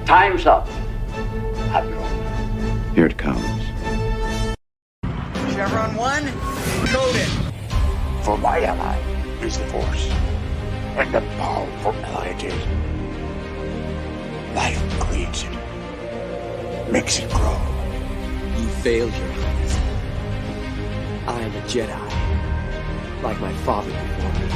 Time's up. Admiral. Here it comes. Chevron 1, coded. For my ally is the Force, and the powerful ally it is. Life creates it, makes it grow. You failed, Your Highness. I am a Jedi, like my father before me.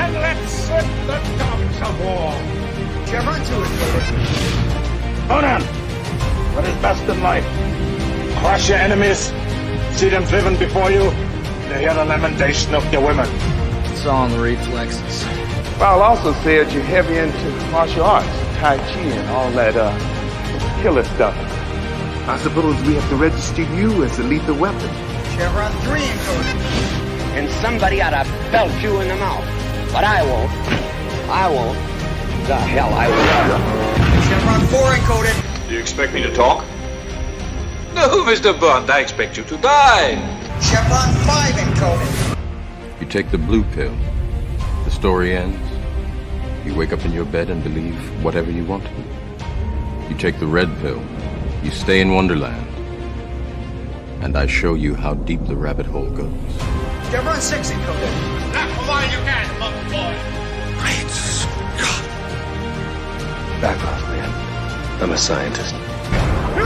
And let's set the dogs of war. Chevron 2 is coded. Conan, what is best in life? Crush your enemies, see them driven before you, to hear the lamentation of your women. It's all in the reflexes. Well, also said you're heavy into martial arts, Tai Chi and all that killer stuff. I suppose we have to register you as a lethal weapon. Chevron 3 encoded. And somebody ought to belt you in the mouth. But I won't. I won't. The hell I will. Chevron 4 encoded. Do you expect me to talk? No, Mr. Bond, I expect you to die. Chevron 5 encoded. You take the blue pill. The story ends. You wake up in your bed and believe whatever you want to. You take the red pill. You stay in Wonderland. And I show you how deep the rabbit hole goes. Chevron 6 encoded. Not for while you can, mother boy. Great Scott. Back off, man. I'm a scientist. You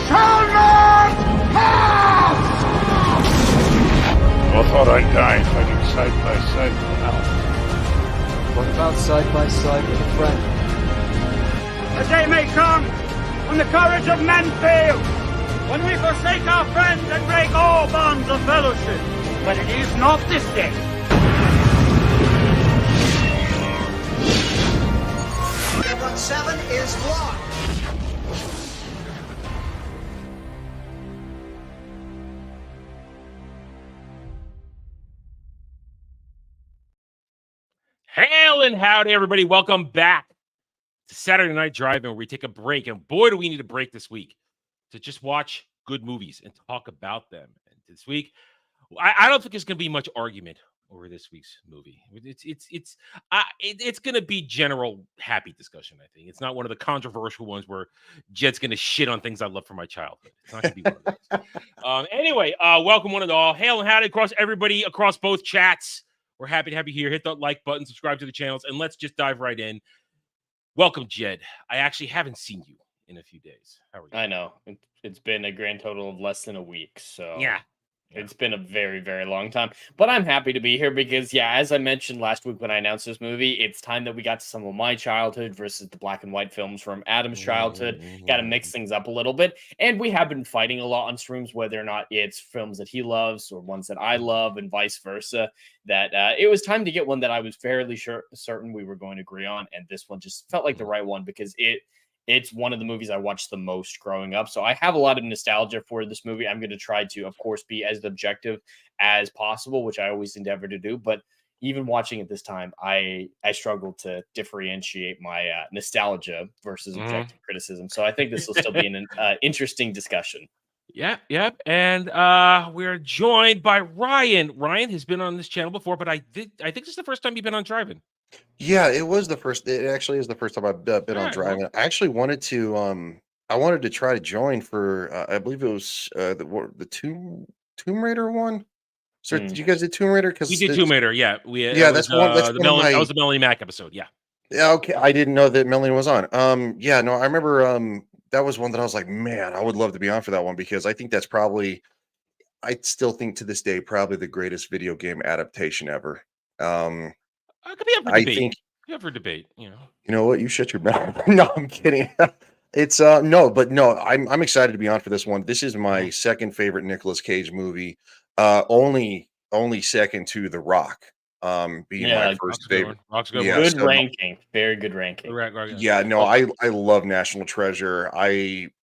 shall not pass! I thought I'd die fighting side by side with Al. What about side by side with a friend? A day may come when the courage of men fails, when we forsake our friends and break all bonds of fellowship. But it is not this day. Chevron 7 is locked. Hail and howdy, everybody. Welcome back to Saturday Night Drive-In, where we take a break. And boy, do we need a break this week to just watch good movies and talk about them. And this week, I don't think there's going to be much argument over this week's movie. It's going to be general happy discussion, I think. It's not one of the controversial ones where Jed's going to shit on things I love from my childhood. It's not going to be one of those. Anyway, welcome one and all. Hail and howdy across everybody, across both chats. We're happy to have you here. Hit that like button, subscribe to the channels, and let's just dive right in. Welcome, Jed. I actually haven't seen you in a few days. How are you? I know. It's been a grand total of less than a week, so Yeah. It's been a very, very long time. But I'm happy to be here because, yeah, as I mentioned last week when I announced this movie, it's time that we got to some of my childhood versus the black and white films from Adam's childhood. Got to mix things up a little bit. And we have been fighting a lot on streams, whether or not it's films that he loves or ones that I love and vice versa, that it was time to get one that I was fairly certain we were going to agree on. And this one just felt like the right one because it's one of the movies I watched the most growing up. So I have a lot of nostalgia for this movie. I'm going to try to, of course, be as objective as possible, which I always endeavor to do. But even watching it this time, I struggle to differentiate my nostalgia versus objective criticism. So I think this will still be an interesting discussion. Yep. And we're joined by Ryan. Ryan has been on this channel before, but I think this is the first time you've been on Drive-In. Yeah, it was the first. It actually is the first time I've been on Drive-In. I actually wanted to. I wanted to try to join for. I believe it was the Tomb Raider one. So did you guys do Tomb Raider? Because we did Tomb Raider. Yeah, that's one. That's that was the Melanie Mac episode. Yeah. Yeah. Okay, I didn't know that Melanie was on. Yeah. No, I remember. That was one that I was like, man, I would love to be on for that one because I think that's probably. I still think to this day probably the greatest video game adaptation ever. It could be up for debate. I think be up for debate. You know what? You shut your mouth. No, I'm kidding. It's no. I'm excited to be on for this one. This is my second favorite Nicolas Cage movie. Only second to The Rock. Being my first favorite. Rock's good. Yeah, good ranking. Very good ranking. Yeah. No, I love National Treasure.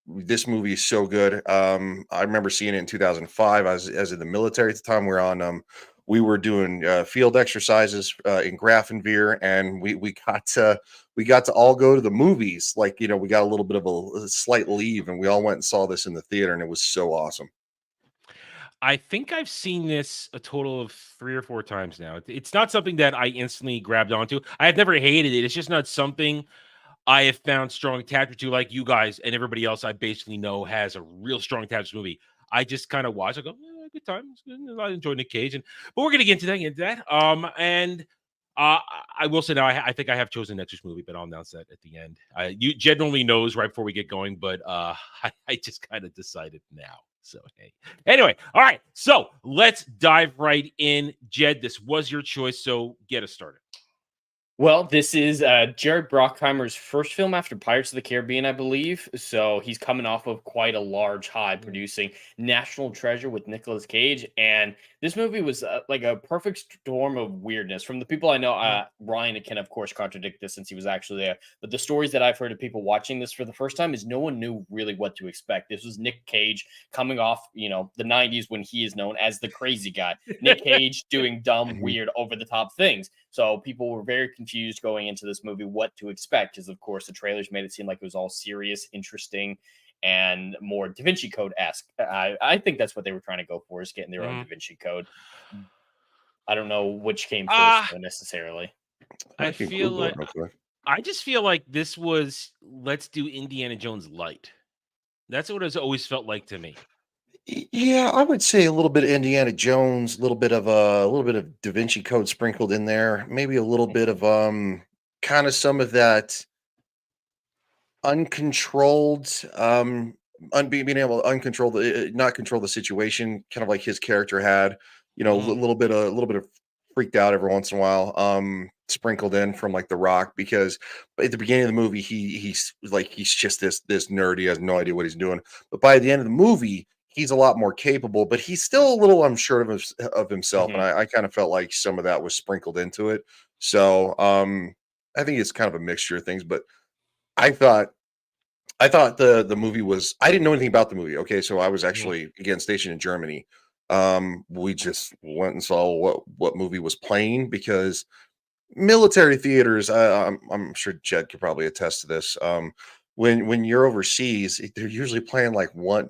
This movie is so good. I remember seeing it in 2005. I was in the military at the time. We were doing field exercises in Grafenwehr, and we got to all go to the movies. Like, we got a little bit of a slight leave, and we all went and saw this in the theater, and it was so awesome. I think I've seen this a total of 3 or 4 times now. It's not something that I instantly grabbed onto. I have never hated it. It's just not something I have found strong attachment to, like you guys and everybody else I basically know has a real strong attachment to the movie. I just kind of watch. I go, good time. It's good. I enjoy Nick Cage, but we're gonna get into that. And I will say now, I think I have chosen next movie, but I'll announce that at the end. You generally knows right before we get going, but I just kind of decided now. So hey, anyway, all right. So let's dive right in. Jed, this was your choice, so get us started. Well, this is Jared Bruckheimer's first film after Pirates of the Caribbean, I believe. So he's coming off of quite a large high, producing National Treasure with Nicolas Cage. And this movie was like a perfect storm of weirdness. From the people I know, Ryan can, of course, contradict this since he was actually there. But the stories that I've heard of people watching this for the first time is no one knew really what to expect. This was Nick Cage coming off, the 90s when he is known as the crazy guy. Nick Cage doing dumb, weird, over-the-top things. So people were very confused going into this movie what to expect, because, of course, the trailers made it seem like it was all serious, interesting, and more Da Vinci Code-esque. I think that's what they were trying to go for, is getting their own Da Vinci Code. I don't know which came first, necessarily. I just feel like this was, let's do Indiana Jones light. That's what it's always felt like to me. Yeah, I would say a little bit of Indiana Jones, a little bit of Da Vinci Code sprinkled in there, maybe a little bit of kind of some of that uncontrolled being able to not control the situation, kind of like his character had, a little bit of freaked out every once in a while, sprinkled in from like The Rock, because at the beginning of the movie he's just this nerd, he has no idea what he's doing, but by the end of the movie he's a lot more capable, but he's still a little unsure of himself. And I kind of felt like some of that was sprinkled into it. So I think it's kind of a mixture of things, but I thought the movie was, I didn't know anything about the movie. Okay. So I was actually, again, stationed in Germany. We just went and saw what movie was playing, because military theaters, I'm sure Jed could probably attest to this. When you're overseas, they're usually playing like one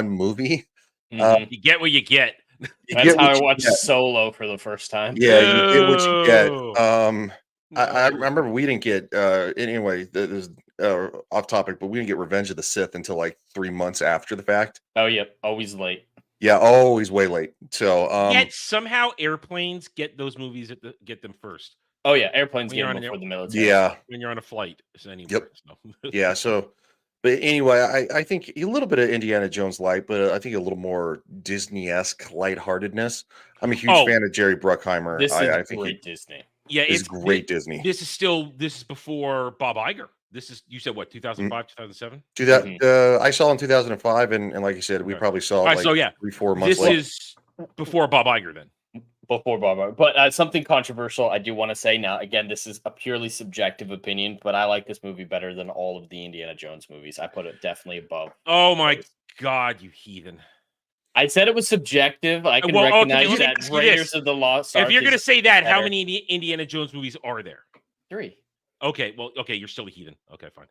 movie. You get what you get. That's how I watched Solo for the first time. Yeah, you get what you get. I remember we didn't get anyway. This is off topic, but we didn't get Revenge of the Sith until like 3 months after the fact. Oh, yep, always late. Yeah, always way late. So yet somehow airplanes get those movies get them first. Oh yeah, airplanes get them before the military. Yeah, when you're on a flight. Anywhere, yep. So. Yeah. So, but anyway, I think a little bit of Indiana Jones light, but I think a little more Disney-esque lightheartedness. I'm a huge fan of Jerry Bruckheimer. This I is think great Disney. Yeah, it's great Disney. This is before Bob Iger. This is, you said what, 2005, 2007? I saw in 2005, and like you said, we probably saw it like 3-4 months later. This is before Bob Iger then. Before Bob Iger. But something controversial I do want to say now. Again, this is a purely subjective opinion, but I like this movie better than all of the Indiana Jones movies. I put it definitely above. Oh my God, you heathen. I said it was subjective. I can recognize that Raiders of the Lost Ark. If you're going to say that, how many Indiana Jones movies are there? 3. Okay, well, you're still a heathen. Okay, fine.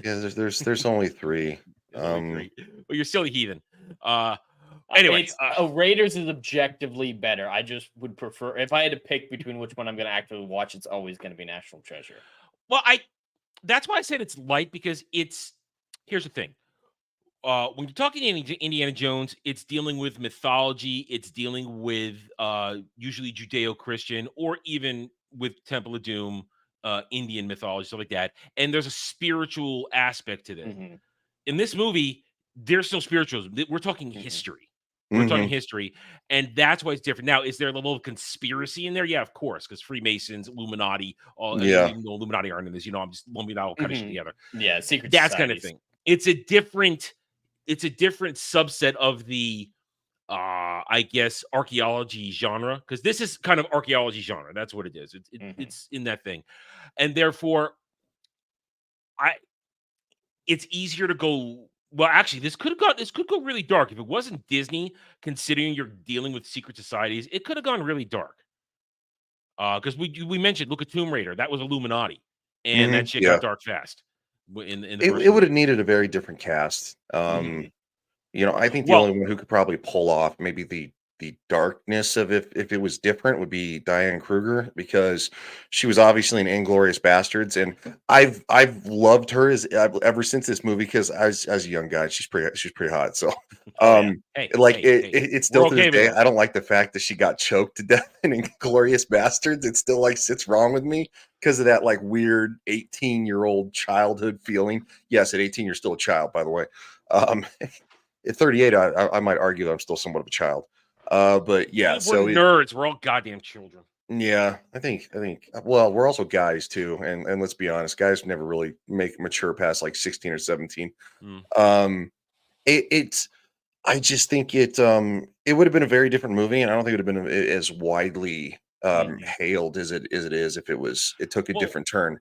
Yeah, there's only 3. Well, you're still a heathen. Anyway, Raiders is objectively better. I just would prefer, if I had to pick between which one I'm going to actively watch, it's always going to be National Treasure. Well, that's why I said it's light, because here's the thing. When you're talking Indiana Jones, it's dealing with mythology. It's dealing with usually Judeo-Christian, or even with Temple of Doom, Indian mythology, stuff like that. And there's a spiritual aspect to this. Mm-hmm. In this movie, there's no spiritualism. We're talking history. We're talking history, and that's why it's different. Now, is there a level of conspiracy in there? Yeah, of course, because Freemasons, Illuminati, even though Illuminati aren't in this, I'm just lumping that all kind of shit together. Yeah, secret that's societies. Kind of thing. It's a different subset of the I guess archaeology genre, because this is kind of archaeology genre. That's what it is. It's in that thing, and therefore, it's easier to go. Well, actually, this could go really dark if it wasn't Disney. Considering you're dealing with secret societies, it could have gone really dark. Because we mentioned, look at Tomb Raider, that was Illuminati, and that shit got dark fast. It would have needed a very different cast. I think the Well, only one who could probably pull off maybe the darkness of if it was different would be Diane Kruger, because she was obviously in Inglorious Bastards, and I've loved her ever since this movie, because as a young guy, she's pretty hot. So, oh yeah. Hey, like hey, it, hey. it's We're still to okay this with day, that. I don't like the fact that she got choked to death in Inglorious Bastards. It still like sits wrong with me because of that like weird 18-year-old childhood feeling. Yes, at 18 you're still a child, by the way. At 38, I might argue that I'm still somewhat of a child. But yeah, We're so nerds. We're all goddamn children. yeah, I think well, we're also guys too, and let's be honest, guys never really make mature past like 16 or 17. Mm. It's I just think it would have been a very different movie, and I don't think it would have been as widely hailed as it is if it took a Well, different turn.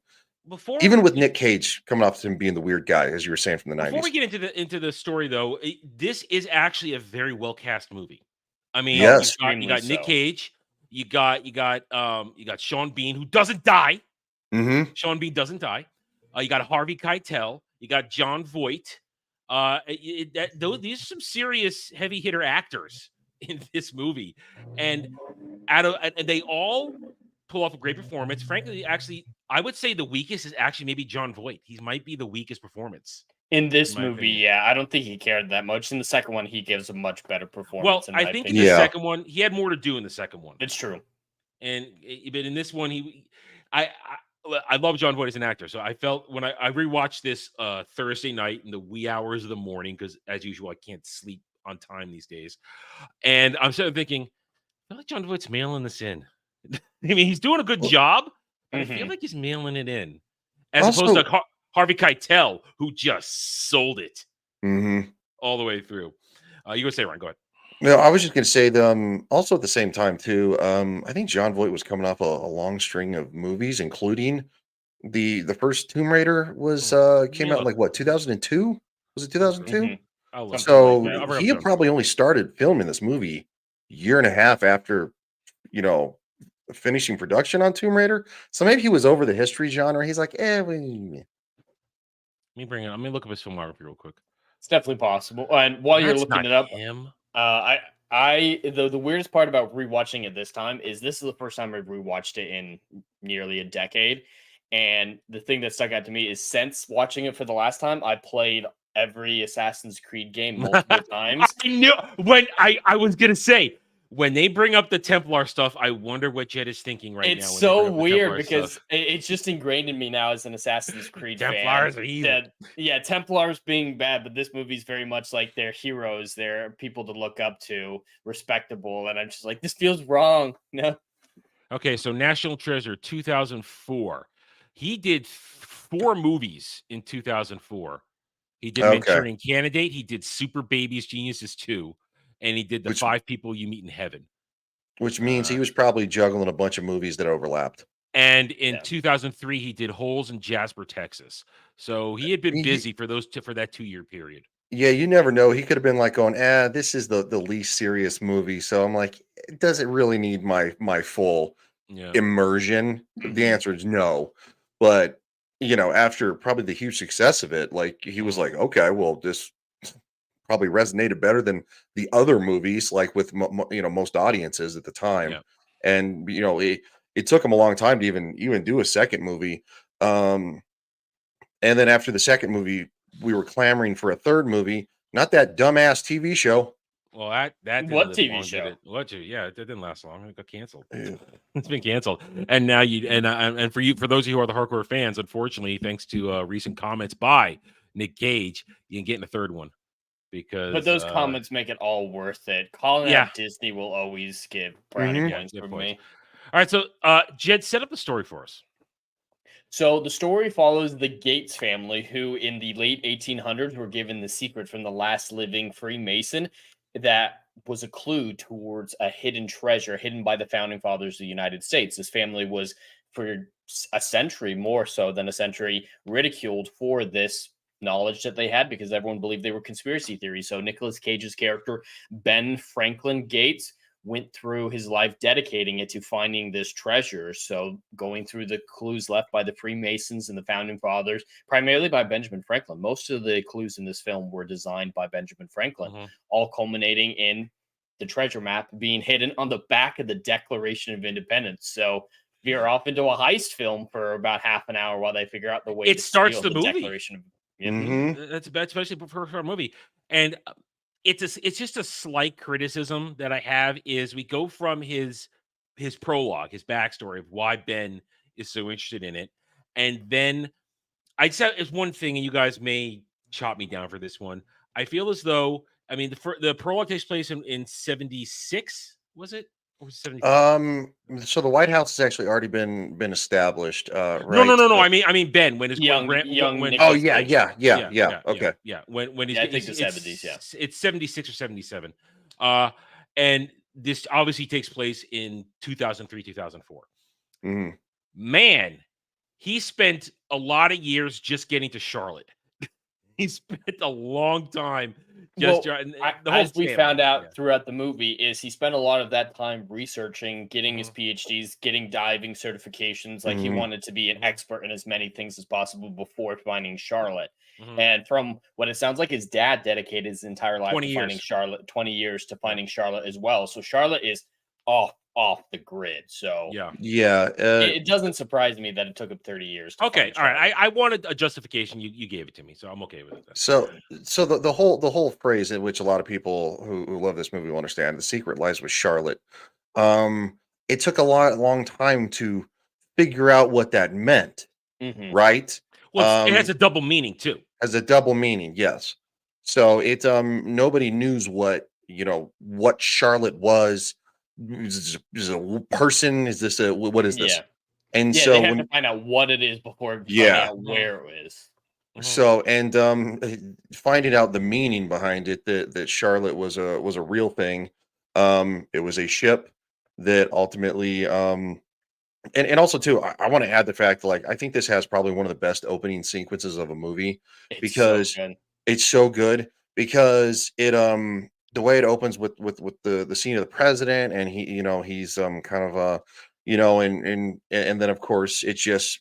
Before Even with Nick Cage coming off to him being the weird guy, as you were saying, from the before 90s. we get into the story though, this is actually a very well cast movie. I mean, Yes. you got Nick Cage, you got Sean Bean, who doesn't die. Mm-hmm. Sean Bean doesn't die. You got Harvey Keitel, you got John Voight. These are some serious heavy hitter actors in this movie, and and they all pull off a great performance. Frankly, actually, I would say the weakest is actually maybe John Voight. He might be the weakest performance in this my movie. opinion. Yeah, I don't think he cared that much. In the second one, he gives a much better Well, performance. I think in the second one, he had more to do in the second one. It's true. But in this one, I love John Voight as an actor. So I felt when I rewatched this Thursday night in the wee hours of the morning, because as usual, I can't sleep on time these days. And I'm sort of thinking, I feel like John Voight's mailing this in. I mean, he's doing a good job, but I feel like he's mailing it in. As opposed to Harvey Keitel, who just sold it all the way through. You go say, Ryan, go ahead. No, I was just going to say also at the same time too. I think John Voight was coming off a long string of movies, including the first Tomb Raider was came out in like what 2002? Was it 2002? So like he had probably only started filming this movie a year and a half after finishing production on Tomb Raider. So maybe he was over the history genre. He's like, Let me look up his filmography real quick. It's definitely possible. And while you're That's looking not it up, him. The weirdest part about rewatching it this time is this is the first time I've rewatched it in nearly a decade. And the thing that stuck out to me is since watching it for the last time, I played every Assassin's Creed game multiple times. I knew when I was gonna say, when they bring up the Templar stuff, I wonder what Jed is thinking right now. It's so weird because it's just ingrained in me now as an Assassin's Creed Templars fan. are evil. Yeah, Templars being bad, but this movie's very much like they're heroes. They're people to look up to, respectable, and I'm just like, this feels wrong. No. Okay, so National Treasure 2004. He did 4 movies in 2004. He did Manchurian Candidate. He did Super Babies Geniuses 2. And he did the 5 People You Meet in Heaven. Which means he was probably juggling a bunch of movies that overlapped. And in 2003, he did Holes in Jasper, Texas. So he had been busy for that 2-year period. Yeah, you never know. He could have been like going, this is the least serious movie. So I'm like, does it really need my full immersion? The answer is no. But after probably the huge success of it, like he was like, okay, well, this probably resonated better than the other movies, like with most audiences at the time. And it took him a long time to even do a second movie. And then after the second movie, we were clamoring for a third movie, not that dumbass TV show. Well, that what TV show? It didn't last long. It got canceled. It's been canceled. And now and for those of you who are the hardcore fans, unfortunately, thanks to recent comments by Nick Cage, you can get in the third one. But those comments make it all worth it. Calling out Disney will always give brownie points for me. All right, so Jed, set up the story for us. So the story follows the Gates family, who in the late 1800s were given the secret from the last living Freemason that was a clue towards a hidden treasure hidden by the founding fathers of the United States. This family was, for a century, more so than a century, ridiculed for this knowledge that they had because everyone believed they were conspiracy theories. So Nicolas Cage's character, Ben Franklin Gates, went through his life dedicating it to finding this treasure. So going through the clues left by the Freemasons and the Founding Fathers, primarily by Benjamin Franklin. Most of the clues in this film were designed by Benjamin Franklin, all culminating in the treasure map being hidden on the back of the Declaration of Independence. So veer off into a heist film for about half an hour while they figure out the way It to starts steal the movie. Declaration of That's especially for a movie. And it's just a slight criticism that I have is we go from his prologue, his backstory of why Ben is so interested in it, and then I'd say it's one thing, and you guys may chop me down for this one. I feel as though, I mean, the prologue takes place in 76, was it? Or was it 75? So the White House has actually already been established, right? No. I mean Ben when his young. Oh yeah. Okay. Yeah. When he's I think the 70s. Yeah, it's 76 or 77. And this obviously takes place in 2003, 2004. Man, he spent a lot of years just getting to Charlotte. He spent a long time just as we found out throughout the movie is he spent a lot of that time researching, getting his PhDs, getting diving certifications. Like he wanted to be an expert in as many things as possible before finding Charlotte. And from what it sounds like, his dad dedicated his entire life to finding Charlotte, 20 years to finding Charlotte as well. So Charlotte is off the grid. So it doesn't surprise me that it took him 30 years. Okay, all right. I wanted a justification. You gave it to me, so I'm okay with it. So the whole phrase in which a lot of people who love this movie will understand, the secret lies with Charlotte. It took a long time to figure out what that meant, right? Well, it has a double meaning too. Has a double meaning, yes. So it nobody knew what Charlotte was. Is this a person? Is this what is this? And so they have to find out what it is before finding out where it is. So finding out the meaning behind it, that Charlotte was a real thing. It was a ship that ultimately and also too, I want to add the fact that, like, I think this has probably one of the best opening sequences of a movie because it's so good because it the way it opens with the scene of the president and he's kind of and then of course it's just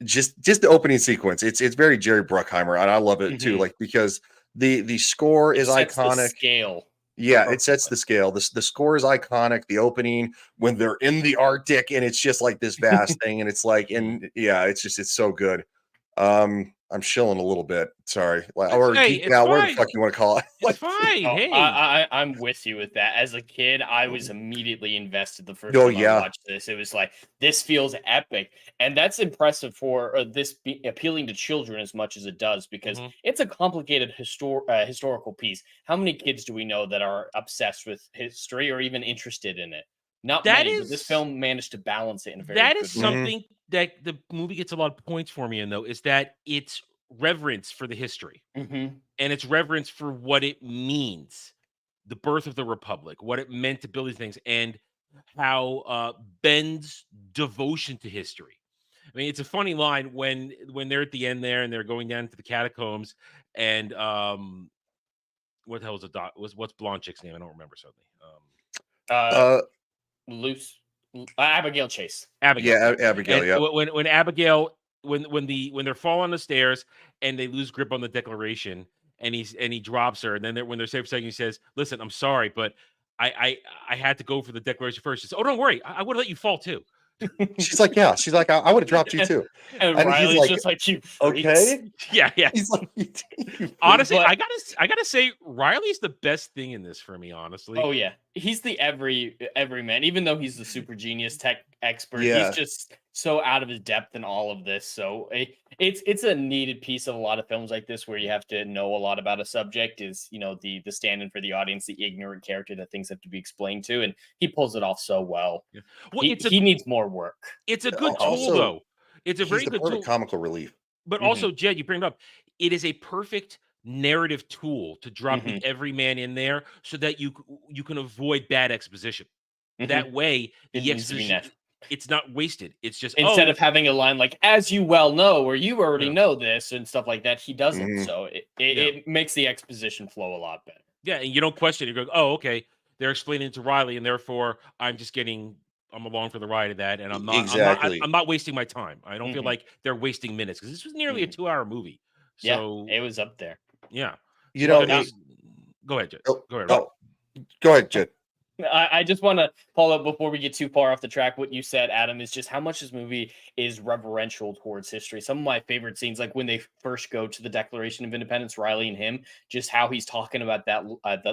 the opening sequence. It's very Jerry Bruckheimer and I love it too, like because the score is iconic. The scale. Yeah, it sets the scale. The score is iconic. The opening when they're in the Arctic and it's just like this vast thing, and it's like, it's so good. I'm shilling a little bit. Sorry, or geeking out. Where the fuck you want to call it? It's fine. Hey, I'm with you with that. As a kid, I was immediately invested the first time I watched this. It was like, this feels epic, and that's impressive for this appealing to children as much as it does because it's a complicated historical piece. How many kids do we know that are obsessed with history or even interested in it? Not many, but this film managed to balance it in a very good way. Something that the movie gets a lot of points for me in, though, is that it's reverence for the history. And it's reverence for what it means, the birth of the Republic, what it meant to build these things, and how Ben's devotion to history. I mean, it's a funny line when they're at the end there and they're going down to the catacombs and what the hell was what's blonde chick's name? I don't remember suddenly. Abigail Chase. Abigail. Yeah. When Abigail, when they're falling the stairs and they lose grip on the Declaration, and he drops her, and then when they're safe for a second, he says, "Listen, I'm sorry, but I had to go for the Declaration first." She says, "Oh, don't worry, I would have let you fall too." She's like, yeah. She's like, I would have dropped you too. And Riley's just like, you freaks. Okay. Yeah. He's like, honestly, I gotta say, Riley's the best thing in this for me. Honestly. Oh yeah, he's the everyman. Even though he's the super genius tech expert, he's just so out of his depth in all of this. So it's a needed piece of a lot of films like this where you have to know a lot about a subject. Is the stand-in for the audience, the ignorant character that things have to be explained to, and he pulls it off so well. Yeah. Well, he needs more work. It's a good tool, though. It's a very good tool. Comical relief. But also, Jed, you bring it up. It is a perfect narrative tool to drop the everyman in there so that you can avoid bad exposition. That way, the exposition, it's not wasted. It's just instead of having a line like, "As you well know," or "You already know this," and stuff like that, he doesn't. So it makes the exposition flow a lot better. Yeah, and you don't question it. You go, "Oh, okay, they're explaining it to Riley, and therefore I'm along for the ride of that, and Exactly. I'm not wasting my time. I don't feel Mhm. like they're wasting minutes because this was nearly a 2-hour movie. Yeah, So it was up there. yeah. You So know, go ahead, Jed. oh, Go ahead. Rob. go ahead, Jed. I just want to follow up before we get too far off the track. What you said, Adam, is just how much this movie is reverential towards history. Some of my favorite scenes, like when they first go to the Declaration of Independence, Riley and him, just how he's talking about that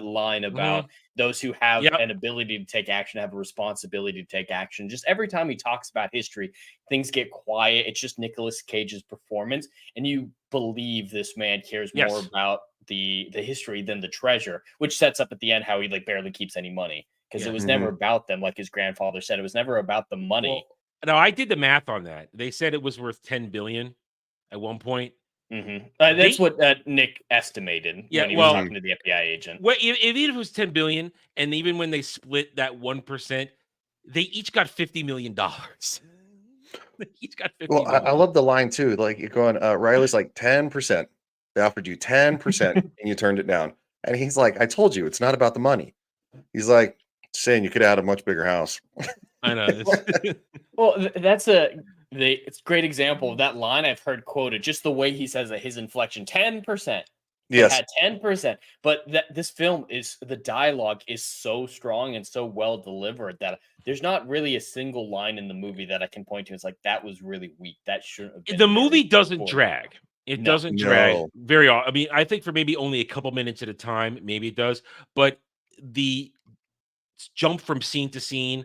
line about those who have an ability to take action have a responsibility to take action. Just every time he talks about history, things get quiet. It's just Nicolas Cage's performance, and you believe this man cares more about the history than the treasure, which sets up at the end how he like barely keeps any money because it was never about them, like his grandfather said. It was never about the money. Well, no, I did the math on that. They said it was worth 10 billion at one point. That's what Nick estimated when he was talking to the FBI agent. Well, even if it was 10 billion, and even when they split that 1%, they each got $50 million. They each got 50 Well, million. I love the line too. Like you're going, Riley's like 10%. They offered you 10% and you turned it down. And he's like, I told you, it's not about the money. He's like saying you could add a much bigger house. I know. Well, that's it's a great example of that line I've heard quoted. Just the way he says it, his inflection, 10%. Yes, had 10%. But this film the dialogue is so strong and so well delivered that there's not really a single line in the movie that I can point to. It's like that was really weak. That shouldn't have been. The movie doesn't drag. It doesn't drag very often. I mean, I think for maybe only a couple minutes at a time, maybe it does. But the jump from scene to scene,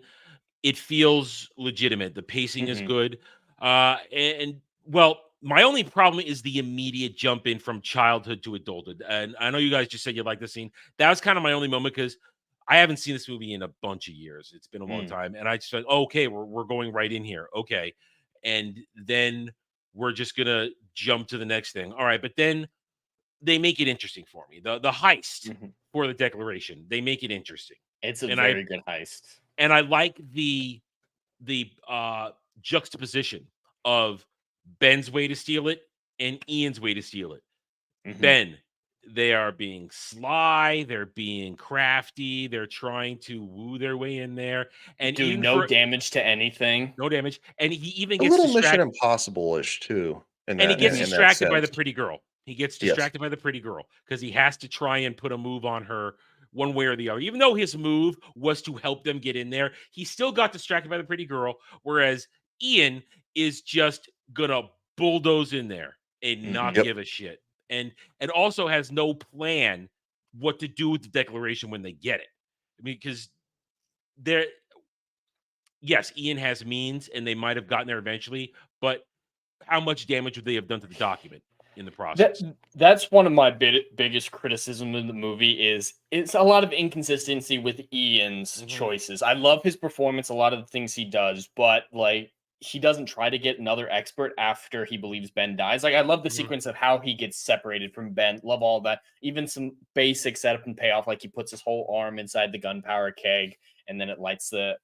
it feels legitimate. The pacing is good. And well, my only problem is the immediate jump in from childhood to adulthood. And I know you guys just said you like the scene. That was kind of my only moment because I haven't seen this movie in a bunch of years. It's been a long time. And I just said, okay, we're going right in here. Okay. And then we're just going to jump to the next thing. All right. But then they make it interesting for me. The heist for the Declaration, they make it interesting. It's a very good heist. And I like the juxtaposition of Ben's way to steal it and Ian's way to steal it. Ben, they are being sly, they're being crafty, they're trying to woo their way in there and do no damage to anything. No damage. And he even a gets little Mission Impossible-ish too. And he gets distracted by the pretty girl. He gets distracted by the pretty girl because he has to try and put a move on her one way or the other. Even though his move was to help them get in there, he still got distracted by the pretty girl, whereas Ian is just gonna bulldoze in there and not give a shit. And also has no plan what to do with the Declaration when they get it. I mean, because yes, Ian has means and they might have gotten there eventually, but how much damage would they have done to the document in the process? That's one of my biggest criticism in the movie is it's a lot of inconsistency with Ian's choices. I love his performance, a lot of the things he does, but like he doesn't try to get another expert after he believes Ben dies. Like I love the sequence of how he gets separated from Ben. Love all that. Even some basic setup and payoff, like he puts his whole arm inside the gunpowder keg and then it lights the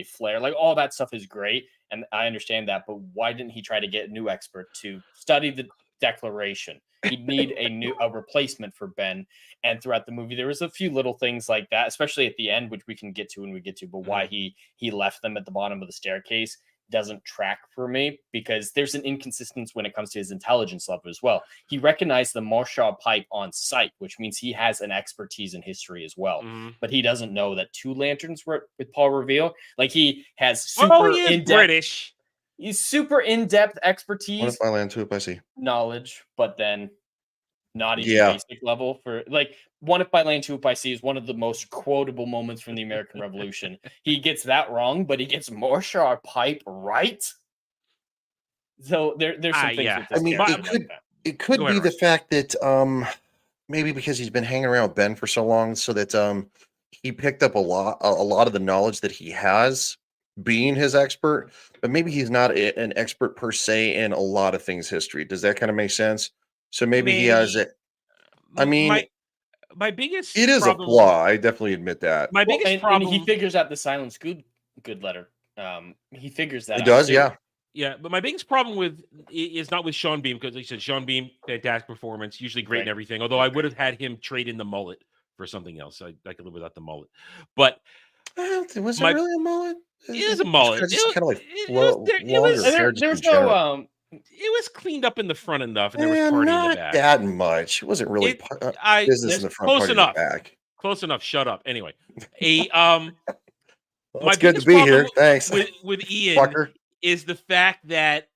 flare. Like all that stuff is great. And I understand that, but why didn't he try to get a new expert to study the Declaration? He'd need a replacement for Ben. And throughout the movie, there was a few little things like that, especially at the end, which we can get to when we get to. But why he left them at the bottom of the staircase doesn't track for me because there's an inconsistency when it comes to his intelligence level as well. He recognized the Marshall pipe on sight, which means he has an expertise in history as well. But he doesn't know that 2 lanterns were with Paul Revere. Like he has super in-depth British. He's super in-depth expertise. What if I land 2 if I see knowledge, but then not even basic level for like One If by Land, Two If by Sea is one of the most quotable moments from the American Revolution. He gets that wrong, but he gets Marshall pipe right. So there's some things with this. I mean, it could be the fact that maybe because he's been hanging around with Ben for so long, so that he picked up a lot of the knowledge that he has being his expert, but maybe he's not an expert per se in a lot of things history. Does that kind of make sense? So maybe he has it. I mean, my biggest it is problem, a flaw. I definitely admit that. My biggest problem, and he figures out the silence good letter. He figures that he out does, too. Yeah, but my biggest problem is not with Sean Bean because like I said, Sean Bean, fantastic performance, usually great and everything. Although I would have had him trade in the mullet for something else. I could live without the mullet, but was it really a mullet? It is a mullet. Just kind of like It was There's no it was cleaned up in the front enough, and there was party in the not back. that much. It wasn't really business in the front, close party enough. in the back. Close enough. Shut up. Anyway, Well, my it's good to biggest be problem here. Thanks. with Ian Fucker. is the fact that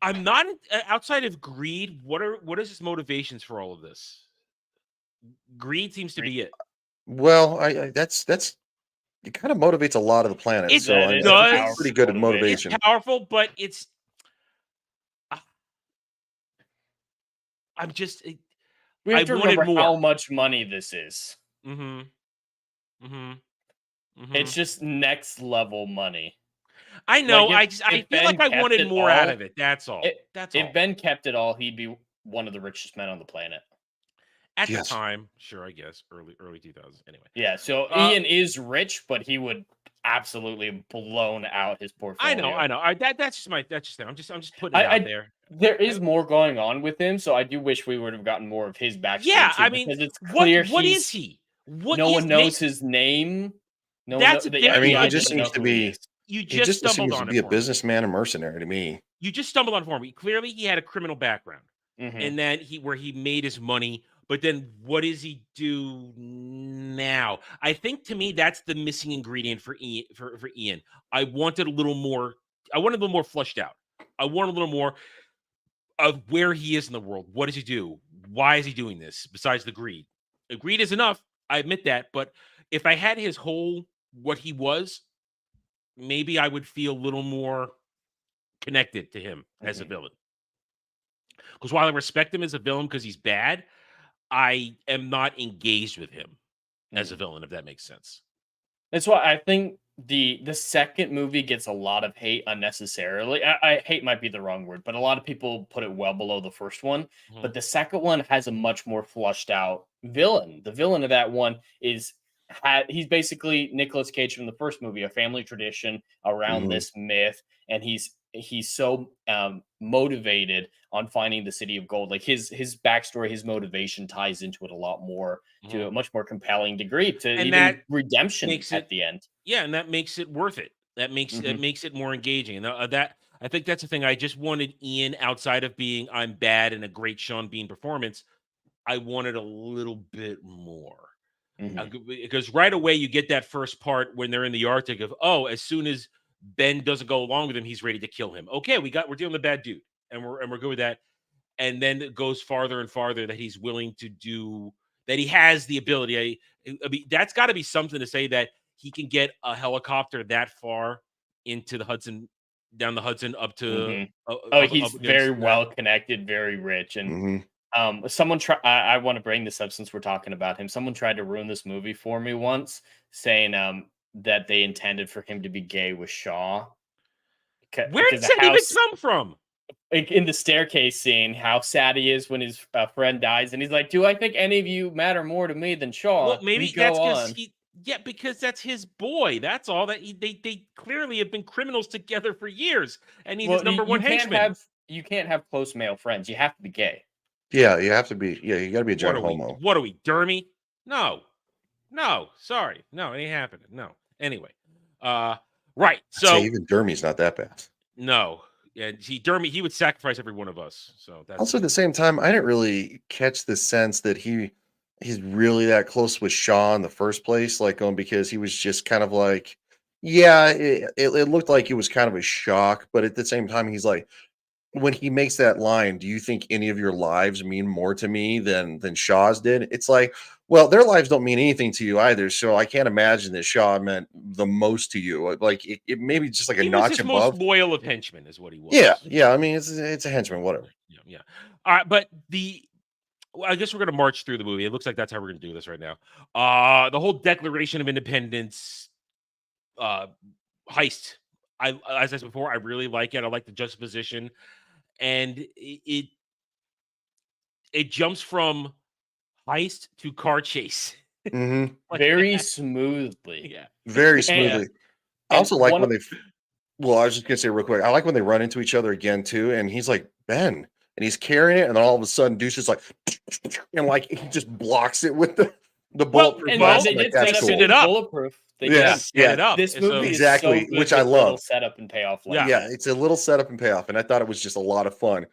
I'm not outside of greed. What is his motivations for all of this? Greed seems to be it. Well, that's it kind of motivates a lot of the planet. It So does. it's pretty good at motivation. It's powerful, but it's. I'm just. We have I to wanted remember more. how much money this is. It's just next level money. I know. Like I feel like I wanted more out of it. That's all. If Ben kept it all, he'd be one of the richest men on the planet. At the time, sure, I guess early 2000s. Anyway, yeah. So Ian is rich, but he would absolutely blown out his portfolio. I know. That's just I'm just putting it out there. There is more going on with him, so I do wish we would have gotten more of his backstory. Yeah, too, I mean, because it's clear what is he? No one knows his name. That's I mean, he just seems to be. You He just seems stumbled to on be it. a businessman and mercenary to me. You just stumbled on for him. Clearly, he had a criminal background, Mhm. and then where he made his money. But then, what does he do now? I think to me, that's the missing ingredient for Ian. For Ian, I wanted a little more. I wanted a little more flushed out. I wanted a little more of where he is in the world. What does he do? Why is he doing this? Besides the greed, the greed is enough. I admit that. But if I had his whole what he was, maybe I would feel a little more connected to him as a villain. Because while I respect him as a villain because he's bad, I am not engaged with him as a villain, if that makes sense. That's why I think the second movie gets a lot of hate unnecessarily. I hate might be the wrong word, but a lot of people put it well below the first one. But the second one has a much more flushed out villain. The villain of that one he's basically Nicolas Cage from the first movie, a family tradition around this myth, and he's so motivated on finding the city of gold. Like his backstory, his motivation ties into it a lot more to a much more compelling degree to And even that redemption makes at it- the end. Yeah, and that makes it worth it. That makes it more engaging. And that I think that's the thing. I just wanted Ian, outside of being I'm bad and a great Sean Bean performance, I wanted a little bit more. Because right away you get that first part when they're in the Arctic of, as soon as Ben doesn't go along with him, he's ready to kill him. Okay, we're dealing with a bad dude, and we're good with that. And then it goes farther and farther that he's willing to do that. He has the ability. I mean, that's got to be something to say that he can get a helicopter that far into the Hudson, down the Hudson up to. He's very well connected, very rich, and someone I want to bring this up since we're talking about him. Someone tried to ruin this movie for me once, saying that they intended for him to be gay with Shaw. Where does that even come from? In the staircase scene, how sad he is when his friend dies, and he's like, "Do I think any of you matter more to me than Shaw?" Well, maybe that's because because that's his boy. That's all. That they clearly have been criminals together for years, and he's his number one henchman. You can't have close male friends. You have to be gay. Yeah, you have to be. Yeah, you got to be a giant homo. What are we, Dermy? No, sorry, no, it ain't happening. No. Anyway, right. So even Dermy's not that bad. No. Yeah, Dermy, he would sacrifice every one of us. So that's also at the same time, I didn't really catch the sense that he's really that close with Shaw in the first place, because he was just kind of like, it looked like it was kind of a shock, but at the same time, he's like, when he makes that line, do you think any of your lives mean more to me than Shaw's did? It's like, well, their lives don't mean anything to you either. So I can't imagine that Shaw meant the most to you. Like it may be just like a notch above. He was his most loyal of henchmen is what he was. Yeah. I mean, it's a henchman, whatever. Yeah. All right, but I guess we're going to march through the movie. It looks like that's how we're going to do this right now. The whole Declaration of Independence heist. As I said before, I really like it. I like the juxtaposition. And it jumps from heist to car chase. Very smoothly. Yeah. Very smoothly. I also like when they I was just gonna say real quick, I like when they run into each other again too, and he's like, Ben, and he's carrying it, and then all of a sudden Deuce is like, and like he just blocks it with The Well, bulletproof And vest, they like, did that's set up cool. Set it up. bulletproof. They Yeah, did. Set it up. This And so- movie Exactly, is so good which I with little love. setup and payoff like Yeah. Yeah, that. it's a little setup and payoff, and I thought it was just a lot of fun.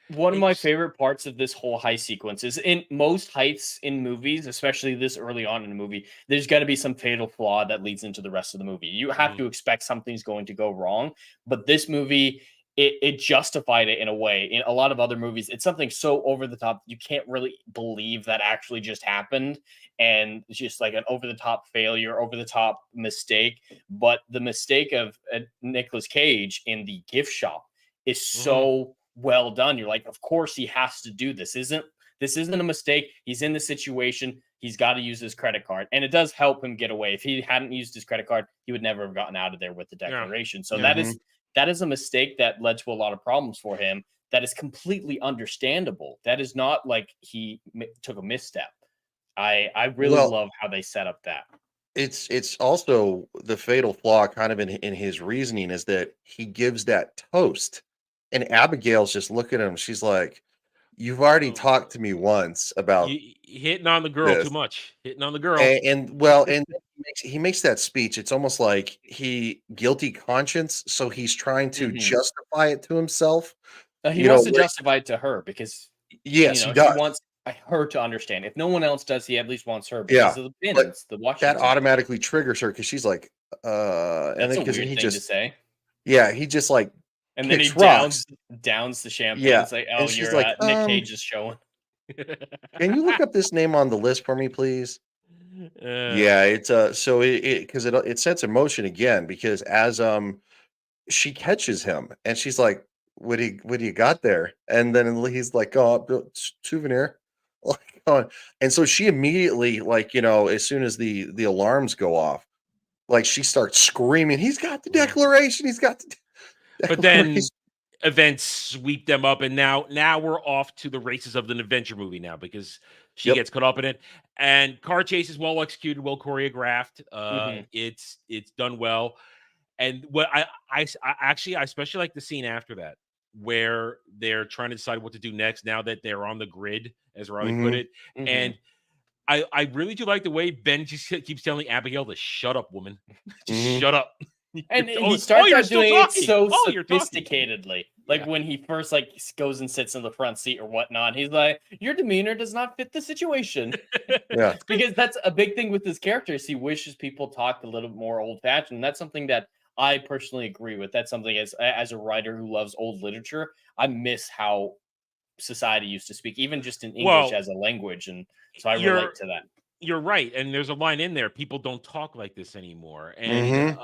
One of my It's- favorite parts of this whole heist sequence is in most heists in movies, especially this early on in a movie, there's got to be some fatal flaw that leads into the rest of the movie. You have to expect something's going to go wrong, but this movie, it justified it in a way. In a lot of other movies, it's something so over the top you can't really believe that actually just happened, and it's just like an over the top failure, over the top mistake. But the mistake of Nicolas Cage in the gift shop is so well done. You're like, of course he has to do this. This isn't a mistake. He's in the situation. He's got to use his credit card. And it does help him get away. If he hadn't used his credit card, he would never have gotten out of there with the declaration. So that is a mistake that led to a lot of problems for him. That is completely understandable. That is not like he took a misstep. I really love how they set up that. It's also the fatal flaw kind of in his reasoning is that he gives that toast. And Abigail's just looking at him. She's like, "You've already talked to me once about You hitting on the girl this." too much. Hitting on the girl. And he makes that speech. It's almost like he guilty conscience, so he's trying to justify it to himself. He wants to justify it to her because yes, he he does. wants her to understand. If no one else does, he at least wants her because of the pins, the Washington. That automatically triggers her because she's like, and That's then a because weird he thing just to say. Yeah, he just like And then he kicks rocks. downs the champagne. Yeah, It's like, and oh, she's you're like, Nick Cage is showing. Can you look up this name on the list for me, please? Yeah, it's so it sets in motion again because as she catches him and she's like, what do you got there? And then he's like, oh, souvenir. Like, oh, and so she immediately, like, as soon as the alarms go off, like she starts screaming, he's got the declaration, he's got the But then events sweep them up, and now we're off to the races of an adventure movie now because she gets caught up in it. And car chase is well executed, well choreographed. It's done well. And what I actually especially like the scene after that where they're trying to decide what to do next now that they're on the grid, as Riley put it. And I really do like the way Ben just keeps telling Abigail to shut up, woman. Just shut up. And Oh, he starts you're out still doing it talking. so Oh, you're talking. sophisticatedly. Like when he first goes and sits in the front seat or whatnot, he's like, "Your demeanor does not fit the situation." Yeah, because that's a big thing with his character. Is he wishes people talked a little more old fashioned. That's something that I personally agree with. That's something as a writer who loves old literature, I miss how society used to speak, even just in English as a language, and so I relate to that. You're right, and there's a line in there: people don't talk like this anymore, and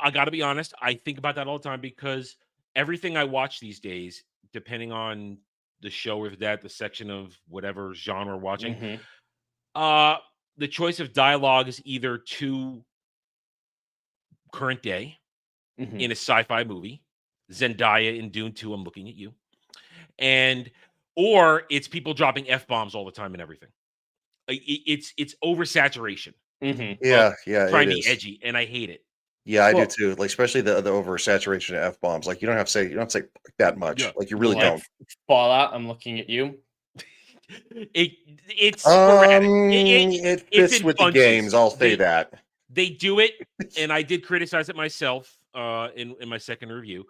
I got to be honest, I think about that all the time because everything I watch these days, depending on the show or the section of whatever genre we're watching, the choice of dialogue is either too current day in a sci-fi movie, Zendaya in Dune 2, I'm looking at you, or it's people dropping F-bombs all the time and everything. It's oversaturation. Yeah, trying it to be is. edgy, and I hate it. Yeah, I do too. Like especially the oversaturation of F-bombs. Like you don't have to say that much. Yeah. Like you really Like don't. Fallout, I'm looking at you. It's sporadic. It it's fits in with the bunches. games. I'll say that. They do it, and I did criticize it myself in my second review,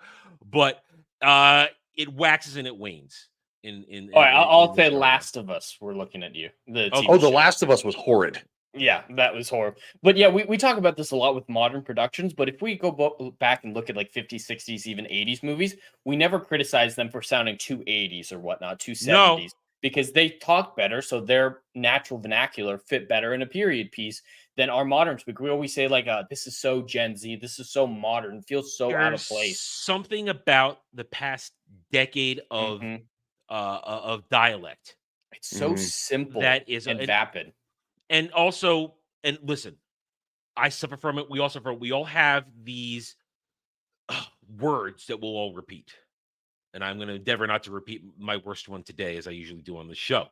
but it waxes and it wanes. All right, I'll in say this genre. Last of Us. We're looking at you. The TV The show. Last of Us was horrid. Yeah, that was horrible. But yeah, we talk about this a lot with modern productions, but if we go back and look at like 50s, 60s, even 80s movies, we never criticize them for sounding too 80s or whatnot, too 70s, because they talk better, so their natural vernacular fit better in a period piece than our modern speak. We always say like, this is so Gen Z, this is so modern, feels so out of place. Something about the past decade of dialect. It's so simple That is and vapid. And also, and listen, I suffer from it. We all suffer. We all have these words that we'll all repeat. And I'm going to endeavor not to repeat my worst one today, as I usually do on the show.